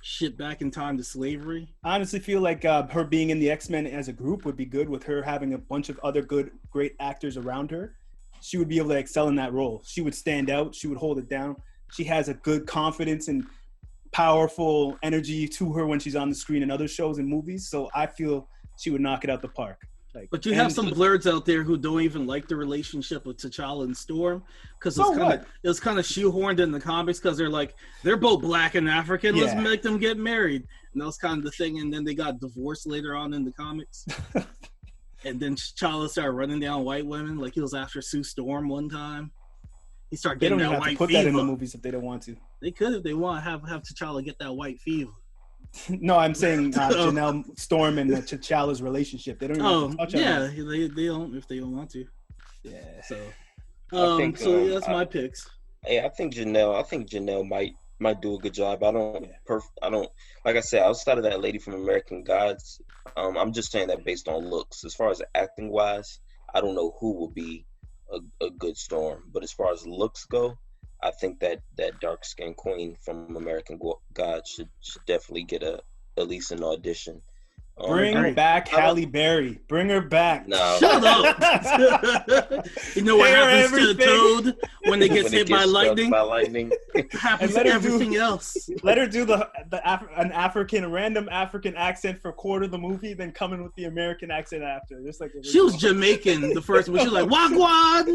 shipped back in time to slavery. I honestly feel like her being in the X-Men as a group would be good with her having a bunch of other great actors around her. She would be able to excel in that role. She would stand out. She would hold it down. She has a good confidence and powerful energy to her when she's on the screen in other shows and movies. So I feel she would knock it out the park. But you have some blerds out there who don't even like the relationship with T'Challa and Storm because it was kind of shoehorned in the comics because they're both black and African. Yeah. Let's make them get married, and that was kind of the thing. And then they got divorced later on in the comics. And then T'Challa started running down white women, like he was after Sue Storm one time. He started getting that white fever. They don't have to put that in the movies if they don't want to. They could if they want have T'Challa get that white fever. No, I'm saying Janelle Storm and T'Challa's relationship. They don't even have to touch on that. They don't if they don't want to. Yeah. So, that's my picks. Yeah, I think Janelle might do a good job. I don't like I said, outside of that lady from American Gods, I'm just saying that based on looks. As far as acting wise, I don't know who will be a good Storm, but as far as looks go, I think that dark-skinned queen from American Gods should definitely get at least an audition. Bring back Halle Berry. Bring her back. No. Shut up. You know what happens to a toad when they get hit by lightning? Happens to everything else. Let her do an random African accent for a quarter of the movie, then come in with the American accent after. Just like she was Jamaican the first one. She was like, Wagwan!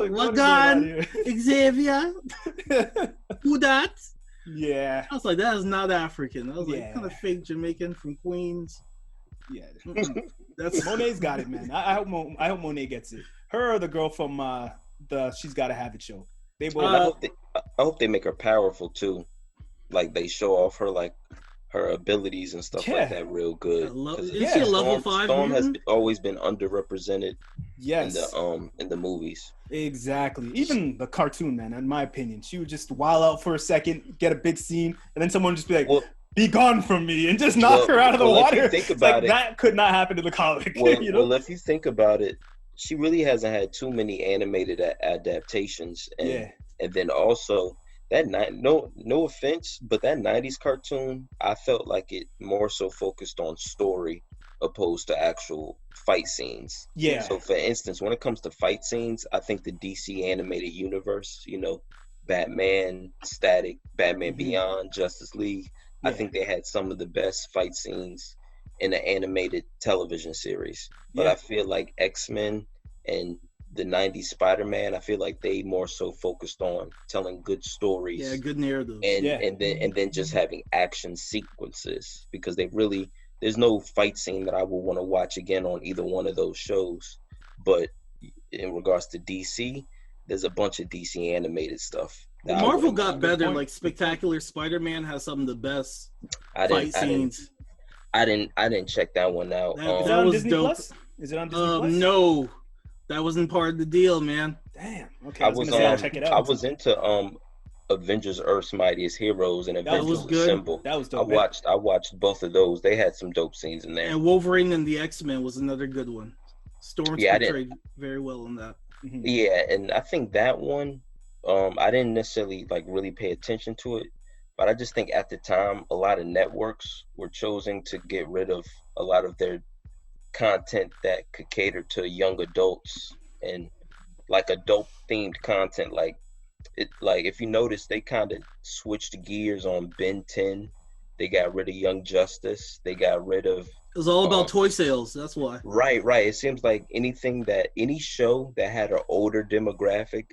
Wagwan! Xavier! Who that? Yeah. I was like, that is not African. I was like, kind of fake Jamaican from Queens. Yeah. That's Monet's got it, man. I hope Monet gets it. Her or the girl from the She's Gotta Have It show. They both. I hope they make her powerful too. Like they show off her her abilities and stuff like that real good. Is she a level 5? Storm has always been underrepresented. Yes. In the movies. Exactly. Even the cartoon, man, in my opinion. She would just wild out for a second, get a big scene, and then someone would just be like, be gone from me, and just knock her out of the water. Think about it, that could not happen in the comic. Well, if you think about it, she really hasn't had too many animated adaptations. And then also, that no offense, but that 90s cartoon, I felt like it more so focused on story opposed to actual fight scenes. Yeah. So for instance, when it comes to fight scenes, I think the DC animated universe, Batman, Static, Batman Beyond, Justice League, I think they had some of the best fight scenes in the animated television series. But I feel like X-Men and the 90s Spider-Man, I feel like they more so focused on telling good stories. Yeah, good narratives. And then just having action sequences, because there's no fight scene that I would want to watch again on either one of those shows. But in regards to DC, there's a bunch of DC animated stuff. Marvel got better. Like Spectacular Spider-Man has some of the best fight scenes. I didn't check that one out. That was Disney dope. Plus? Is it on Disney Plus? No, that wasn't part of the deal, man. Damn. Okay. I'll check it out. I was into Avengers: Earth's Mightiest Heroes and Avengers Assemble. That was dope. I watched both of those. They had some dope scenes in there. And Wolverine and the X-Men was another good one. Storm's portrayed very well in that. Mm-hmm. Yeah, and I think that one, I didn't necessarily really pay attention to it, but I just think at the time a lot of networks were choosing to get rid of a lot of their content that could cater to young adults and adult themed content. If you notice, they kind of switched gears on Ben 10. They got rid of Young Justice. They got rid of. It was all about toy sales. That's why. Right. It seems like any show that had an older demographic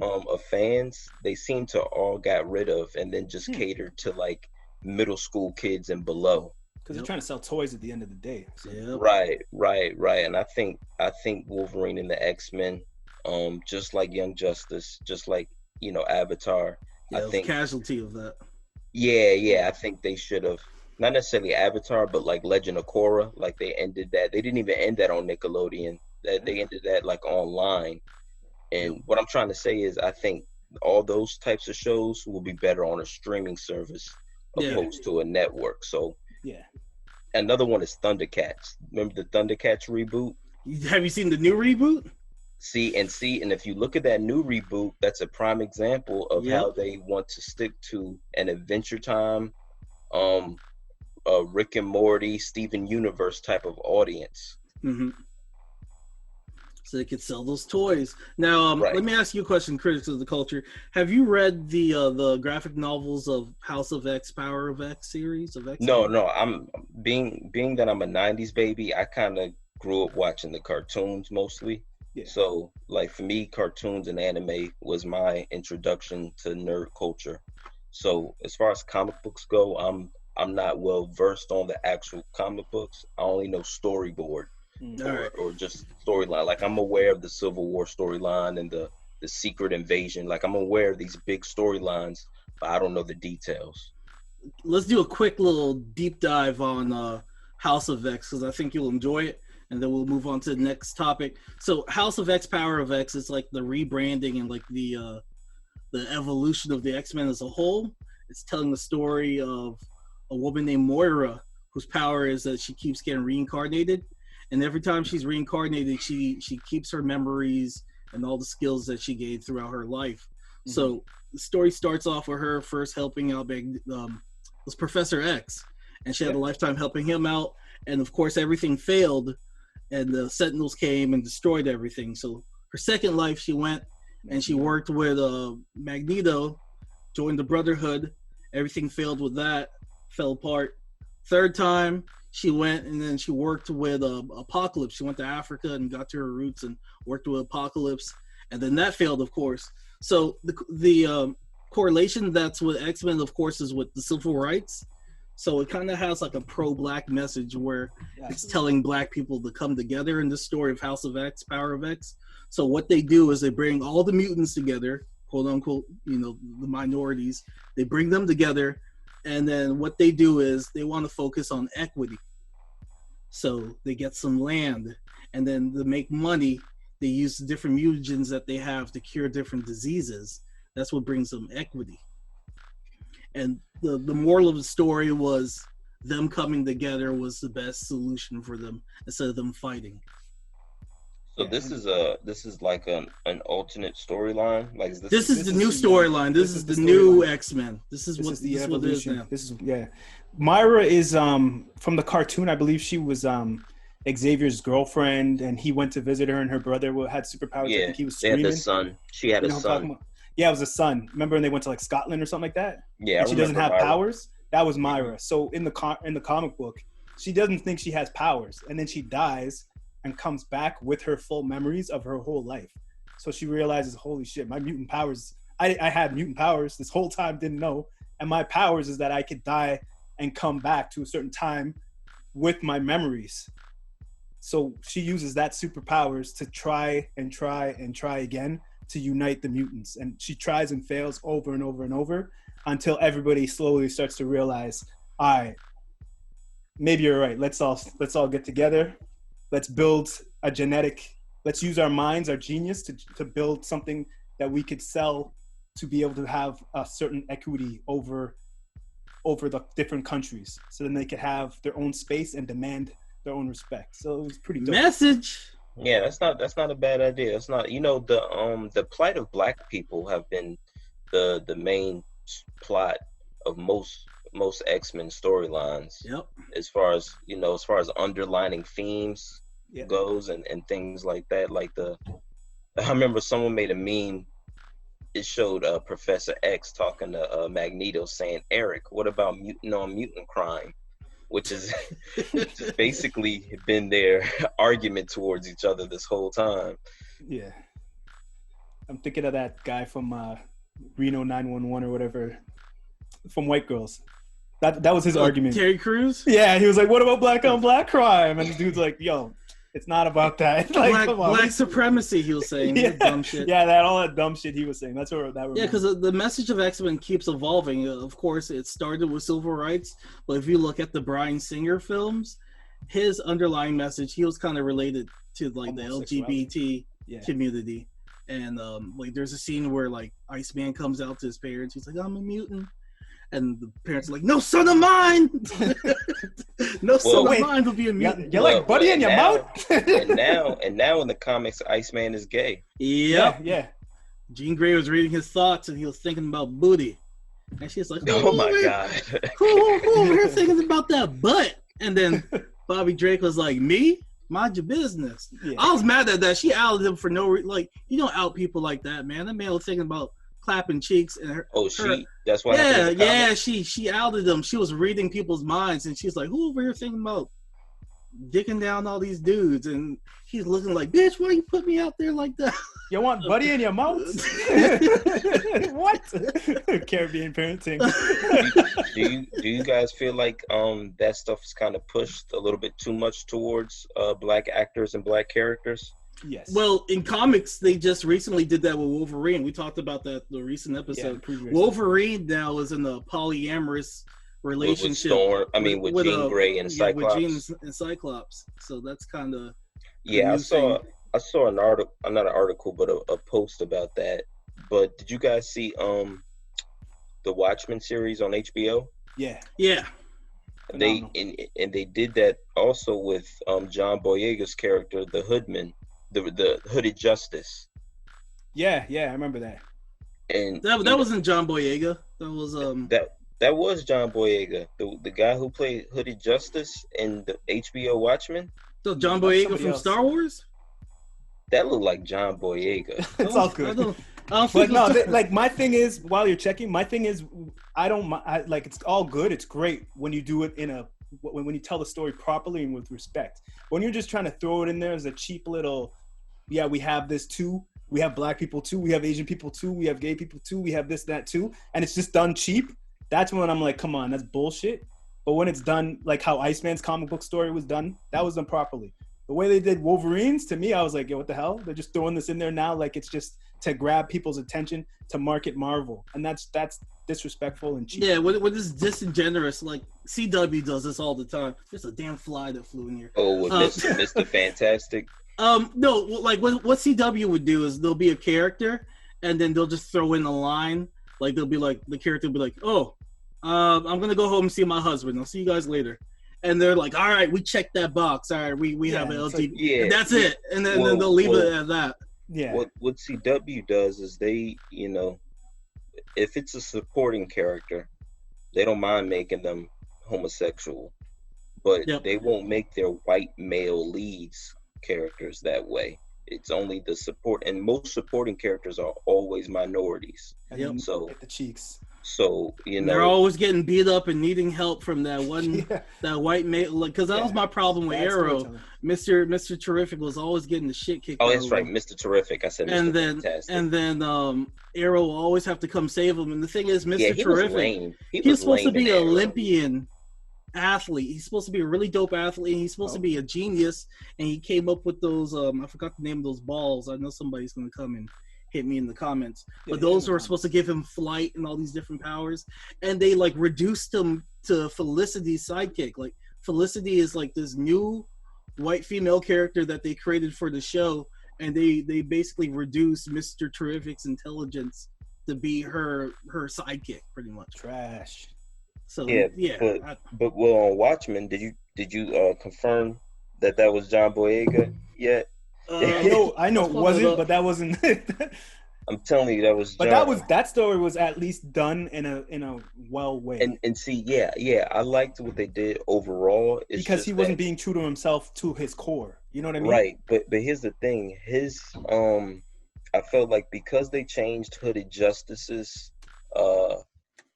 of fans, they seem to all got rid of, and then just catered to middle school kids and below. Because they're trying to sell toys at the end of the day. So. Yep. Right. And I think Wolverine and the X-Men, just like Young Justice, just like Avatar. Yeah, I think casualty of that. Yeah. I think they should have, not necessarily Avatar, but Legend of Korra. They ended that. They didn't even end that on Nickelodeon. They ended that online. And what I'm trying to say is, I think all those types of shows will be better on a streaming service opposed to a network. So another one is Thundercats. Remember the Thundercats reboot? Have you seen the new reboot? And if you look at that new reboot, that's a prime example of how they want to stick to an Adventure Time, Rick and Morty, Steven Universe type of audience. Mm-hmm. So they could sell those toys. Now, let me ask you a question, critics of the culture. Have you read the graphic novels of House of X, Power of X series of X? No. I'm being that I'm a 90s baby, I kind of grew up watching the cartoons mostly. Yeah. So for me, cartoons and anime was my introduction to nerd culture. So as far as comic books go, I'm not well versed on the actual comic books. I only know storyboard or just storyline. I'm aware of the Civil War storyline and the Secret Invasion. I'm aware of these big storylines, but I don't know the details. Let's do a quick little deep dive on House of X, because I think you'll enjoy it. And then we'll move on to the next topic. So House of X, Power of X is the rebranding and the evolution of the X-Men as a whole. It's telling the story of a woman named Moira, whose power is that she keeps getting reincarnated. And every time she's reincarnated, she keeps her memories and all the skills that she gained throughout her life. Mm-hmm. So the story starts off with her first helping out was Professor X. and she had a lifetime helping him out. And of course, everything failed, and the Sentinels came and destroyed everything. So her second life, she went and she worked with Magneto, joined the Brotherhood. Everything failed with that, fell apart. Third time, she went and then she worked with Apocalypse. She went to Africa and got to her roots and worked with Apocalypse, and then that failed, of course. So the correlation that's with X-Men, of course, is with the civil rights. So it kind of has like a pro-black message where it's telling black people to come together in this story of House of X, Power of X. So what they do is they bring all the mutants together, quote unquote, the minorities. They bring them together, and then what they do is they want to focus on equity. So they get some land, and then to make money, they use the different mutagens that they have to cure different diseases. That's what brings them equity. And the moral of the story was them coming together was the best solution for them instead of them fighting. So this is like an alternate storyline. Like this is the new storyline. This is the new X-Men. This is what it is now. This is Myra is from the cartoon. I believe she was Xavier's girlfriend, and he went to visit her, and her brother had superpowers. Yeah, I think he was screaming. They had a son. She had a son. Yeah, it was a son. Remember when they went to like Scotland or something like that? Yeah, and she doesn't have powers. That was Myra. So in the comic book, she doesn't think she has powers, and then she dies and comes back with her full memories of her whole life. So she realizes, holy shit, my mutant powers. I had mutant powers this whole time, didn't know. And my powers is that I could die and come back to a certain time with my memories. So she uses that superpowers to try again to unite the mutants. And she tries and fails over and over and over until everybody slowly starts to realize, all right, maybe you're right. Let's all get together. Let's build let's use our minds, our genius to build something that we could sell to be able to have a certain equity over the different countries. So then they could have their own space and demand their own respect. So it was pretty dope. Message. Yeah, that's not a bad idea. That's not, the plight of black people have been the main plot of most X-Men storylines. Yep. As far as underlining themes goes and things like that. I remember someone made a meme. It showed Professor X talking to Magneto saying, "Eric, what about mutant on mutant crime?" Which is just basically been their argument towards each other this whole time. Yeah. I'm thinking of that guy from Reno 911 or whatever, from White Girls. That was his argument. Terry Crews? Yeah, he was like, what about black on black crime? And the dude's like, yo, it's not about that. Like, black supremacy, he was saying. Yeah, dumb shit. Yeah, all that dumb shit he was saying. That's where that. Yeah, because the message of X-Men keeps evolving. Of course, it started with civil rights, but if you look at the Bryan Singer films, his underlying message, he was kind of related to like the LGBT community. And there's a scene where like Iceman comes out to his parents. He's like, I'm a mutant. And the parents are like, no son of mine! No son of mine will be a mutant. You're like Buddy in your mouth? and now in the comics, Iceman is gay. Yep. Yeah. Jean Grey was reading his thoughts and he was thinking about booty. And she's like, oh my God. Who over here thinking about that butt? And then Bobby Drake was like, me? Mind your business. Yeah. I was mad at that. She outed him for no reason. Like, you don't out people like that, man. That man was thinking about clapping cheeks and her. Oh, that's why. Yeah. She outed them. She was reading people's minds, and she's like, "Who over here thinking about dicking down all these dudes?" And he's looking like, "Bitch, why you put me out there like that?" You want Buddy in your mouth? What? Caribbean parenting. Do you guys feel like that stuff is kind of pushed a little bit too much towards black actors and black characters? Yes. Well, in comics, they just recently did that with Wolverine. We talked about that the recent episode. Yeah, Wolverine now is in a polyamorous relationship with Jean Grey and Cyclops. With Jean and Cyclops. So that's kind of I saw an article, not an article, but a post about that. But did you guys see the Watchmen series on HBO? Yeah. They did that also with John Boyega's character, the Hoodman. The Hooded Justice. Yeah, I remember that. And that wasn't John Boyega. That was That was John Boyega, the guy who played Hooded Justice in the HBO Watchmen. So John That's Boyega somebody from else. Star Wars? That looked like John Boyega. It's all good. I don't But think no, it's- like my thing is, while you're checking, my thing is, like it's all good. It's great when you do it when you tell the story properly and with respect. When you're just trying to throw it in there as a cheap little, yeah, we have this too. We have black people too. We have Asian people too. We have gay people too. We have this, that too. And it's just done cheap. That's when I'm like, come on, that's bullshit. But when it's done like how Iceman's comic book story was done, that was done properly. The way they did Wolverines, to me, I was like, yo, what the hell? They're just throwing this in there now like it's just to grab people's attention to market Marvel. And that's disrespectful and cheap. Yeah, what is disingenuous? Like CW does this all the time. There's a damn fly that flew in here. Oh, with Mr. Fantastic. No, like what CW would do is there'll be a character, and then they'll just throw in a line. Like they'll be like, the character will be like, oh, I'm gonna go home and see my husband. I'll see you guys later. And they're like, all right, we checked that box. All right, we have an LG. Like, yeah, that's it. And then they'll leave it at that. Yeah. What CW does is they, if it's a supporting character, they don't mind making them homosexual, but they won't make their white male leads characters that way. It's only the support, and most supporting characters are always minorities. Yep. So like the cheeks. So they're always getting beat up and needing help from that one that white male. Because that was my problem with Arrow. Mr. Terrific was always getting the shit kicked out of him. Oh, that's right, Mr. Terrific. I said Mr. Fantastic. And then Arrow will always have to come save him. And the thing is, Mr. Terrific, he's supposed to be an Olympian athlete. He's supposed to be a really dope athlete. And he's supposed to be a genius. And he came up with those. I forgot the name of those balls. I know somebody's going to come and hit me in the comments, but those were supposed to give him flight and all these different powers, and they like reduced him to Felicity's sidekick. Like Felicity is like this new white female character that they created for the show, and they basically reduced Mr. Terrific's intelligence to be her sidekick, pretty much. Trash. So but on Watchmen, did you confirm that was John Boyega yet? I know it wasn't, but that wasn't. I'm telling you, that was. But that story was at least done in a well way. And see, I liked what they did overall. It's because he wasn't being true to himself to his core. You know what I mean? Right, but here's the thing. I felt like because they changed Hooded Justice's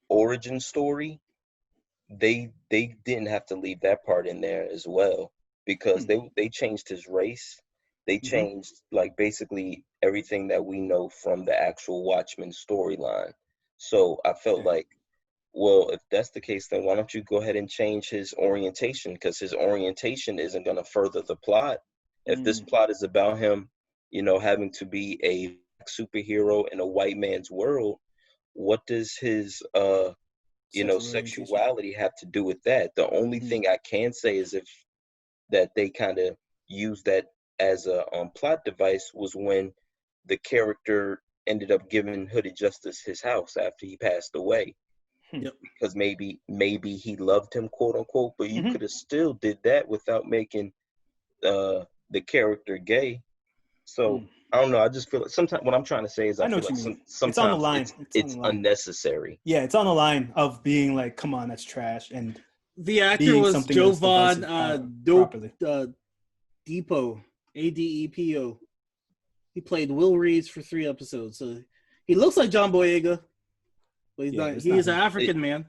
origin story, they didn't have to leave that part in there as well, because they changed his race. They changed like basically everything that we know from the actual Watchmen storyline. So I felt like, well, if that's the case, then why don't you go ahead and change his orientation? Because his orientation isn't going to further the plot. If this plot is about him, having to be a superhero in a white man's world, what does his sexuality have to do with that? The only thing I can say is that they kind of used that as a plot device was when the character ended up giving Hooded Justice his house after he passed away. Because maybe he loved him, quote unquote, but you could have still did that without making the character gay. So I don't know. I just feel like sometimes what I'm trying to say is I feel like sometimes it's on the line. It's unnecessary. Yeah, it's on the line of being like, come on, that's trash. And the actor was Jovan Depot. Adepo. He played Will Reeves for 3 episodes, so he looks like John Boyega, but he's not. He is an African man.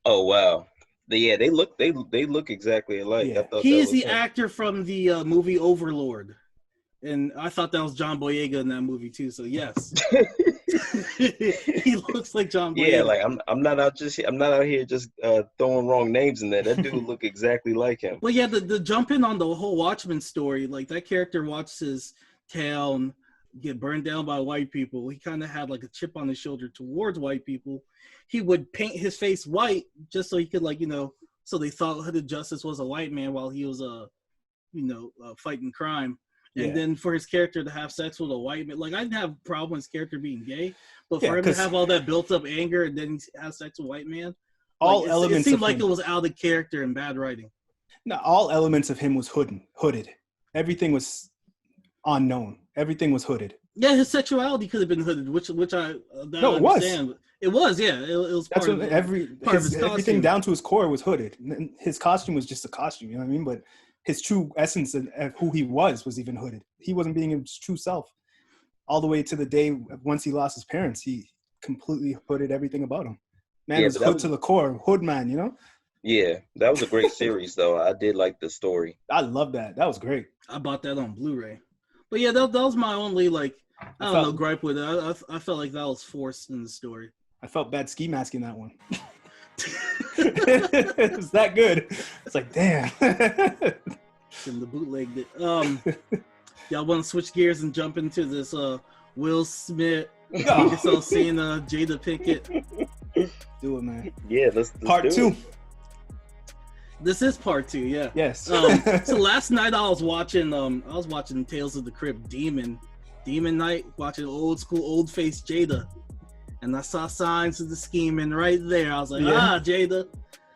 Oh wow! They look exactly alike. Yeah. He is the actor from the movie Overlord, and I thought that was John Boyega in that movie too. So yes, he looks like John Boyega. Yeah, like I'm not out here just throwing wrong names in there. That dude look exactly like him. Well, yeah, the jump in on the whole Watchmen story, like that character watched his town get burned down by white people. He kind of had like a chip on his shoulder towards white people. He would paint his face white just so he could so they thought Hooded Justice was a white man while he was fighting crime. And then for his character to have sex with a white man, like I didn't have a problem with his character being gay, but for him to have all that built up anger and then have sex with a white man, it seemed like it was out of character and bad writing. No, all elements of him was hooded. Everything was unknown. Everything was hooded. Yeah, his sexuality could have been hooded, which I understand. It was. It was, yeah. It was That's part what of his costume. everything down to his core was hooded. His costume was just a costume, you know what I mean? But his true essence of who he was even hooded. He wasn't being his true self. All the way to the day once he lost his parents, he completely hooded everything about him. Man was hood to the core, hood man, you know? Yeah, that was a great series, though. I did like the story. I love that. That was great. I bought that on Blu-ray. But yeah, that was my only, like, I don't know, gripe with it. I felt like that was forced in the story. I felt bad ski masking that one. It was that good. It's like, damn. And the bootlegged it. Y'all want to switch gears and jump into this Will Smith, August Alsina, Jada Pinkett? Do it, man. Yeah, let's part 2. This is part 2, yeah. Yes. So last night I was watching Tales of the Crypt Demon Night, watching old school, old face Jada. And I saw signs of the scheming right there. I was like, Jada,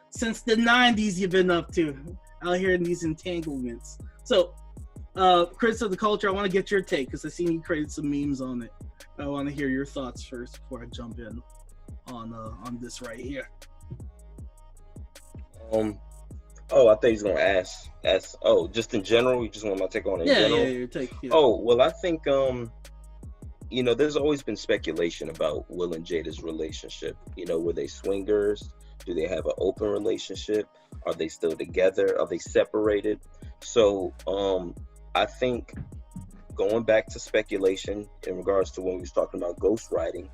since the 90s you've been up to out here in these entanglements. So, Critics of the Culture, I want to get your take because I seen you created some memes on it. I want to hear your thoughts first before I jump in on this right here. I thought he was gonna ask. Just in general, you just want my take on it. Yeah, your take. Yeah. Oh, well, I think there's always been speculation about Will and Jada's relationship. Were they swingers? Do they have an open relationship? Are they still together? Are they separated? So, I think going back to speculation in regards to when we was talking about ghostwriting,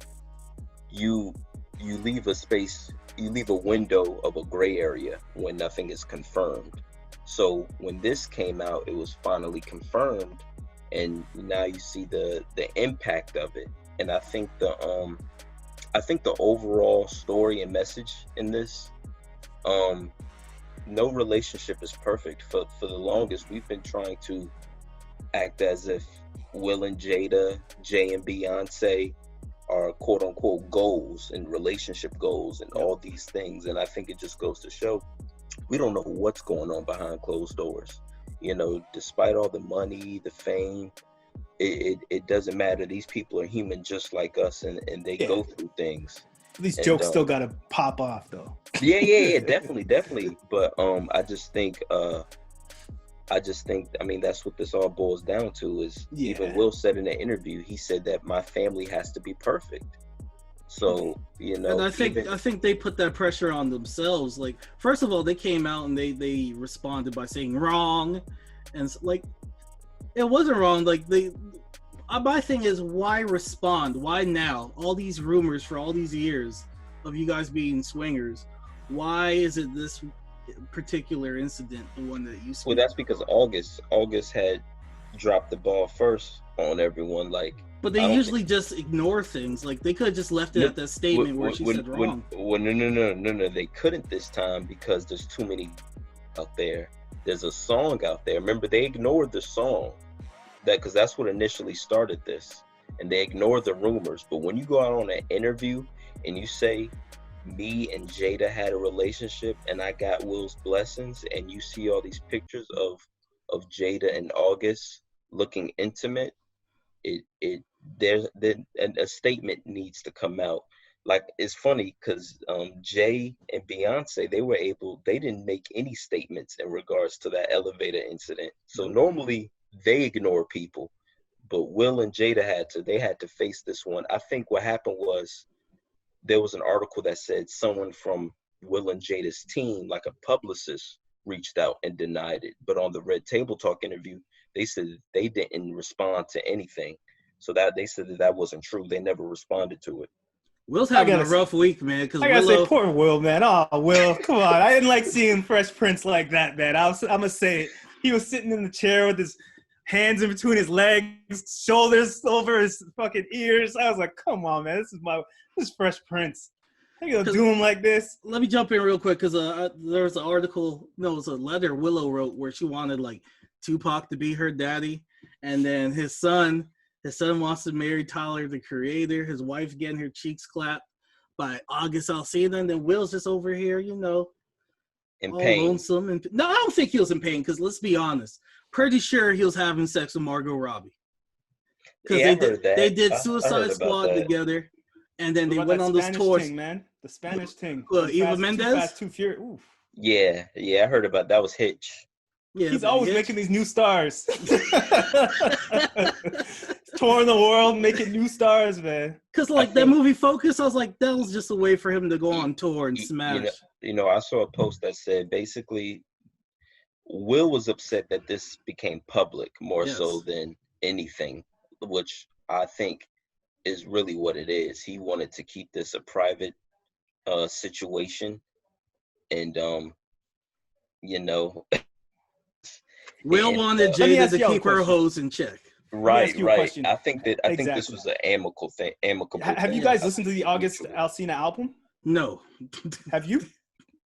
you leave a space, you leave a window of a gray area when nothing is confirmed. So when this came out, it was finally confirmed, and now you see the impact of it. And I think the overall story and message in this, no relationship is perfect. For the longest, we've been trying to act as if Will and Jada, Jay and Beyonce are quote unquote goals and relationship goals and all these things. And I think it just goes to show we don't know what's going on behind closed doors. Despite all the money, the fame, it doesn't matter. These people are human just like us, and they go through things. These jokes still gotta pop off though. Yeah, definitely. But I just think that's what this all boils down to is even Will said in the interview, he said that my family has to be perfect. So, and I think they put that pressure on themselves. Like, first of all, they came out and they responded by saying wrong. And like, it wasn't wrong. Like my thing is, why respond? Why now? All these rumors for all these years of you guys being swingers. Why is it this particular incident, the one that you speak? Well, that's because August had dropped the ball first on everyone. Like, but they usually just ignore things. Like, they could have just left it at that statement where she said wrong. No, they couldn't this time because there's too many out there. There's a song out there. Remember, they ignored the song because that's what initially started this, and they ignored the rumors. But when you go out on an interview and you say, me and Jada had a relationship and I got Will's blessings, and you see all these pictures of Jada and August looking intimate, a statement needs to come out. Like, it's funny because Jay and Beyonce, they didn't make any statements in regards to that elevator incident. So normally they ignore people, but Will and Jada had to face this one. I think what happened was, there was an article that said someone from Will and Jada's team, like a publicist, reached out and denied it. But on the Red Table Talk interview, they said they didn't respond to anything. So that they said that wasn't true. They never responded to it. Will's having a rough week, man. I gotta say, poor Will, man. Oh, Will, come on. I didn't like seeing Fresh Prince like that, man. I'm gonna say it. He was sitting in the chair with his hands in between his legs, shoulders over his fucking ears. I was like, come on, man. This is Fresh Prince. How you gonna do him like this? Let me jump in real quick because there was an article, it was a letter Willow wrote where she wanted like Tupac to be her daddy, and then his son wants to marry Tyler the Creator. His wife getting her cheeks clapped by August Alsina, and then Will's just over here, in pain. Lonesome. No, I don't think he was in pain because let's be honest, pretty sure he was having sex with Margot Robbie. Because they did Suicide Squad together. And then What they about went that on this Spanish tour. thing, man. The Spanish thing. Eva Too Mendes? Fast, Too Furious. Oof. Yeah, I heard about that. Was Hitch. Yeah, He's the always Hitch. making these new stars. Touring the world, making new stars, man. Because like that movie Focus, I was like, that was just a way for him to go on tour and smash. I saw a post that said basically Will was upset that this became public more so than anything, which I think is really what it is. He wanted to keep this a private situation, and Will wanted Jada to keep her hose in check. Right. I think this was an amicable thing. Have you guys listened to the August Alsina album? No. Have you?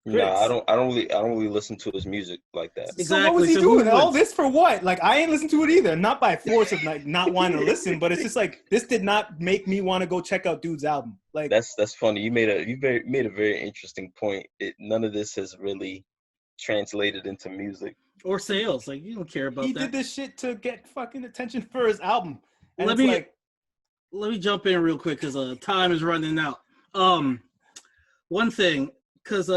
No, I don't really listen to his music like that. Exactly. So what was he doing? All this for what? Like, I ain't listened to it either. Not by force of like not wanting to listen, but it's just like this did not make me want to go check out dude's album. Like that's funny. You made a very interesting point. None of this has really translated into music or sales. Like, you don't care about that. He did this shit to get fucking attention for his album. And let me jump in real quick because time is running out. One thing, because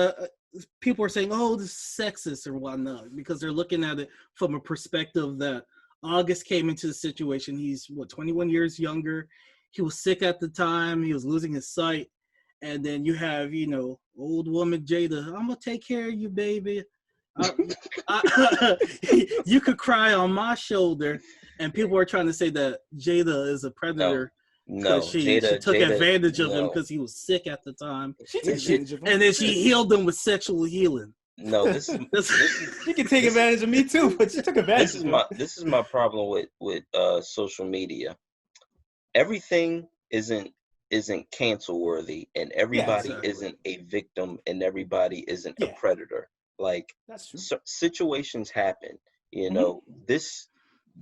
people are saying, oh, this is sexist or whatnot, because they're looking at it from a perspective that August came into the situation. He's 21 years younger. He was sick at the time. He was losing his sight. And then you have, old woman Jada. I'm going to take care of you, baby. You could cry on my shoulder. And people are trying to say that Jada is a predator. No, she took advantage of him because he was sick at the time. And then she healed him with sexual healing. No, this is she can take advantage of me too, but she took advantage. This is my problem with social media. Everything isn't cancel worthy, and everybody isn't a victim, and everybody isn't a predator. Like, that's true. Situations happen. This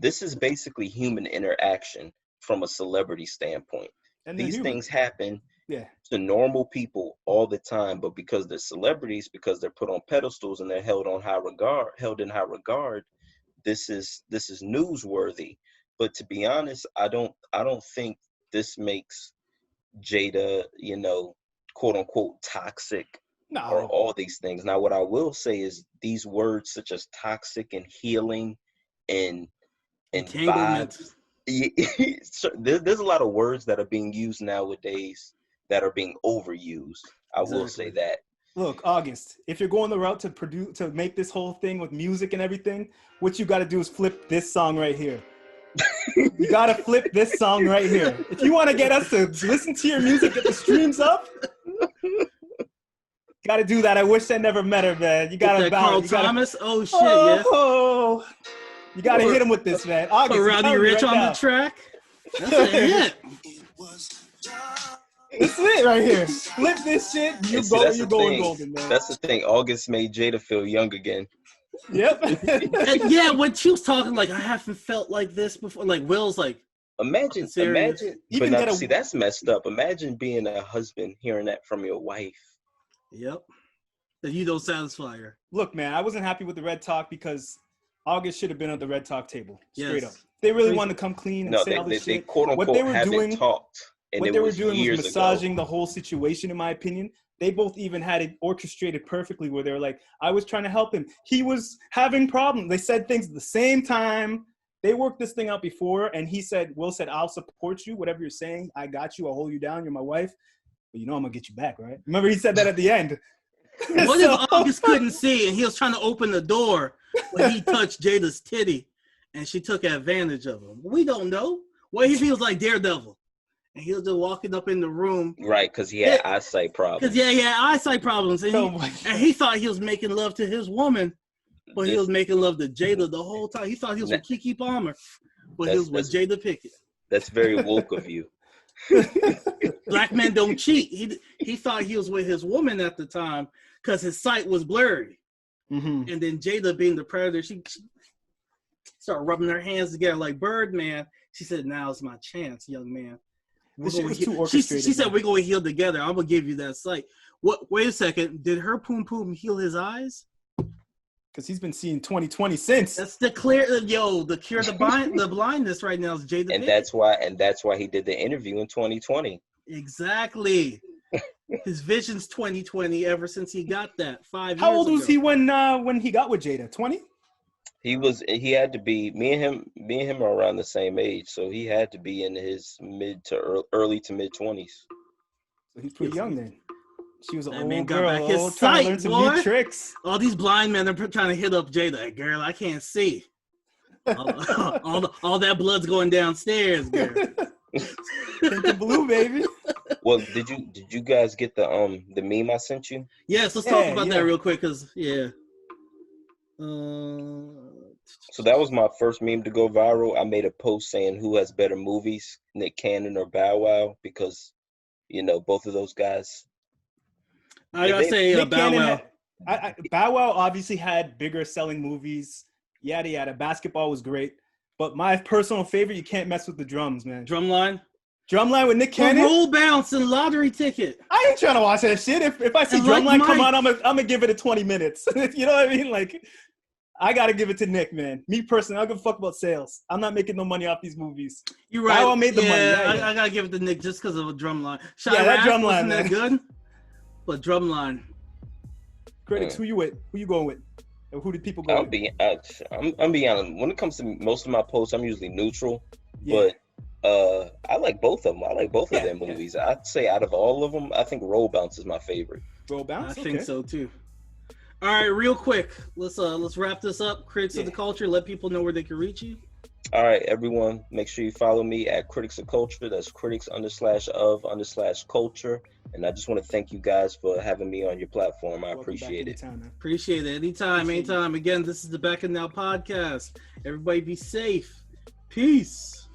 is basically human interaction from a celebrity standpoint. And these things happen to normal people all the time, but because they're celebrities, because they're put on pedestals and they're held in high regard, this is newsworthy. But to be honest, I don't think this makes Jada, quote unquote toxic or all these things. Now, what I will say is these words such as toxic and healing and vibes. There's a lot of words that are being used nowadays that are being overused. I will say that. Look, August, if you're going the route to make this whole thing with music and everything, what you got to do is flip this song right here. You got to flip this song right here. If you want to get us to listen to your music, get the streams up, got to do that. I wish I never met her, man. You got to balance. Carl Thomas? Oh, shit, yeah. You got to hit him with this, man. August, Rowdy Rich on the track. That's a hit. This is it right here. Flip this shit. You're going golden, man. That's the thing. August made Jada feel young again. Yep. And when she was talking, like, I haven't felt like this before. Like, Will's like, imagine. See, that's messed up. Imagine being a husband, hearing that from your wife. Yep. That you don't satisfy her. Look, man, I wasn't happy with the Red Talk because August should have been at the Red Talk table. Straight up. They really wanted to come clean and say all this shit. They quote unquote what they were talked. What they were doing was massaging the whole situation, in my opinion. They both even had it orchestrated perfectly where they were like, I was trying to help him. He was having problems. They said things at the same time. They worked this thing out before, and Will said, I'll support you. Whatever you're saying, I got you. I'll hold you down. You're my wife. But I'm going to get you back, right? Remember he said that at the end. What if August couldn't see, and he was trying to open the door when he touched Jada's titty, and she took advantage of him? We don't know. What if he was like Daredevil? And he was just walking up in the room. Right, because he had eyesight problems. Because, he had eyesight problems. And he thought he was making love to his woman, but he was making love to Jada the whole time. He thought he was with Kiki Palmer, but he was with Jada Pinkett. That's very woke of you. Black men don't cheat. He thought he was with his woman at the time because his sight was blurry. Mm-hmm. And then Jada, being the predator, she started rubbing her hands together like Birdman. She said, now's my chance, young man. This shit was too orchestrated. She said, we're going to heal together. I'm going to give you that sight. Wait a second. Did her poom heal his eyes? Because he's been seeing 20/20 since. That's the cure the blindness right now is Jada. And that's why he did the interview in 2020. Exactly. His vision's 2020 ever since he got that 5 years How old ago. was he when he got with Jada? 20? He had to be, me and him are around the same age, so he had to be in his early to mid 20s. So he's pretty young then. She was an That man old got girl, back his trying to sight, learn some boy. new tricks. All these blind men are trying to hit up Jada. Girl, I can't see. All that blood's going downstairs, girl. Pink and blue, baby. Well, did you guys get the meme I sent you? Yes, let's talk about that real quick, cause So that was my first meme to go viral. I made a post saying who has better movies, Nick Cannon or Bow Wow, because both of those guys. I gotta say, Bow Wow. Bow Wow obviously had bigger selling movies. Yada yada. Basketball was great, but my personal favorite, you can't mess with the drums, man. Drumline with Nick Cannon. Roll bounce and lottery ticket. I ain't trying to watch that shit. If I see Drumline come on, I'm gonna give it 20 minutes. You know what I mean? Like, I gotta give it to Nick, man. Me personally, I don't give a fuck about sales. I'm not making no money off these movies. You're right. Bow Wow made the money. I gotta give it to Nick just because of a Drumline. That Drumline wasn't man. that good, but Drumline. Critics, who you with? Who you going with? Or who did people go with? I'm being honest. When it comes to most of my posts, I'm usually neutral. Yeah. But I like both of them. I like both of their movies. I'd say out of all of them, I think Roll Bounce is my favorite. Roll Bounce? I think so too. All right, real quick. Let's wrap this up. Critics of the Culture. Let people know where they can reach you. All right, everyone. Make sure you follow me at Critics of Culture. That's critics_of_culture. And I just want to thank you guys for having me on your platform. I appreciate it. Appreciate it. Anytime. Again, this is the Bacchanal Podcast. Everybody be safe. Peace.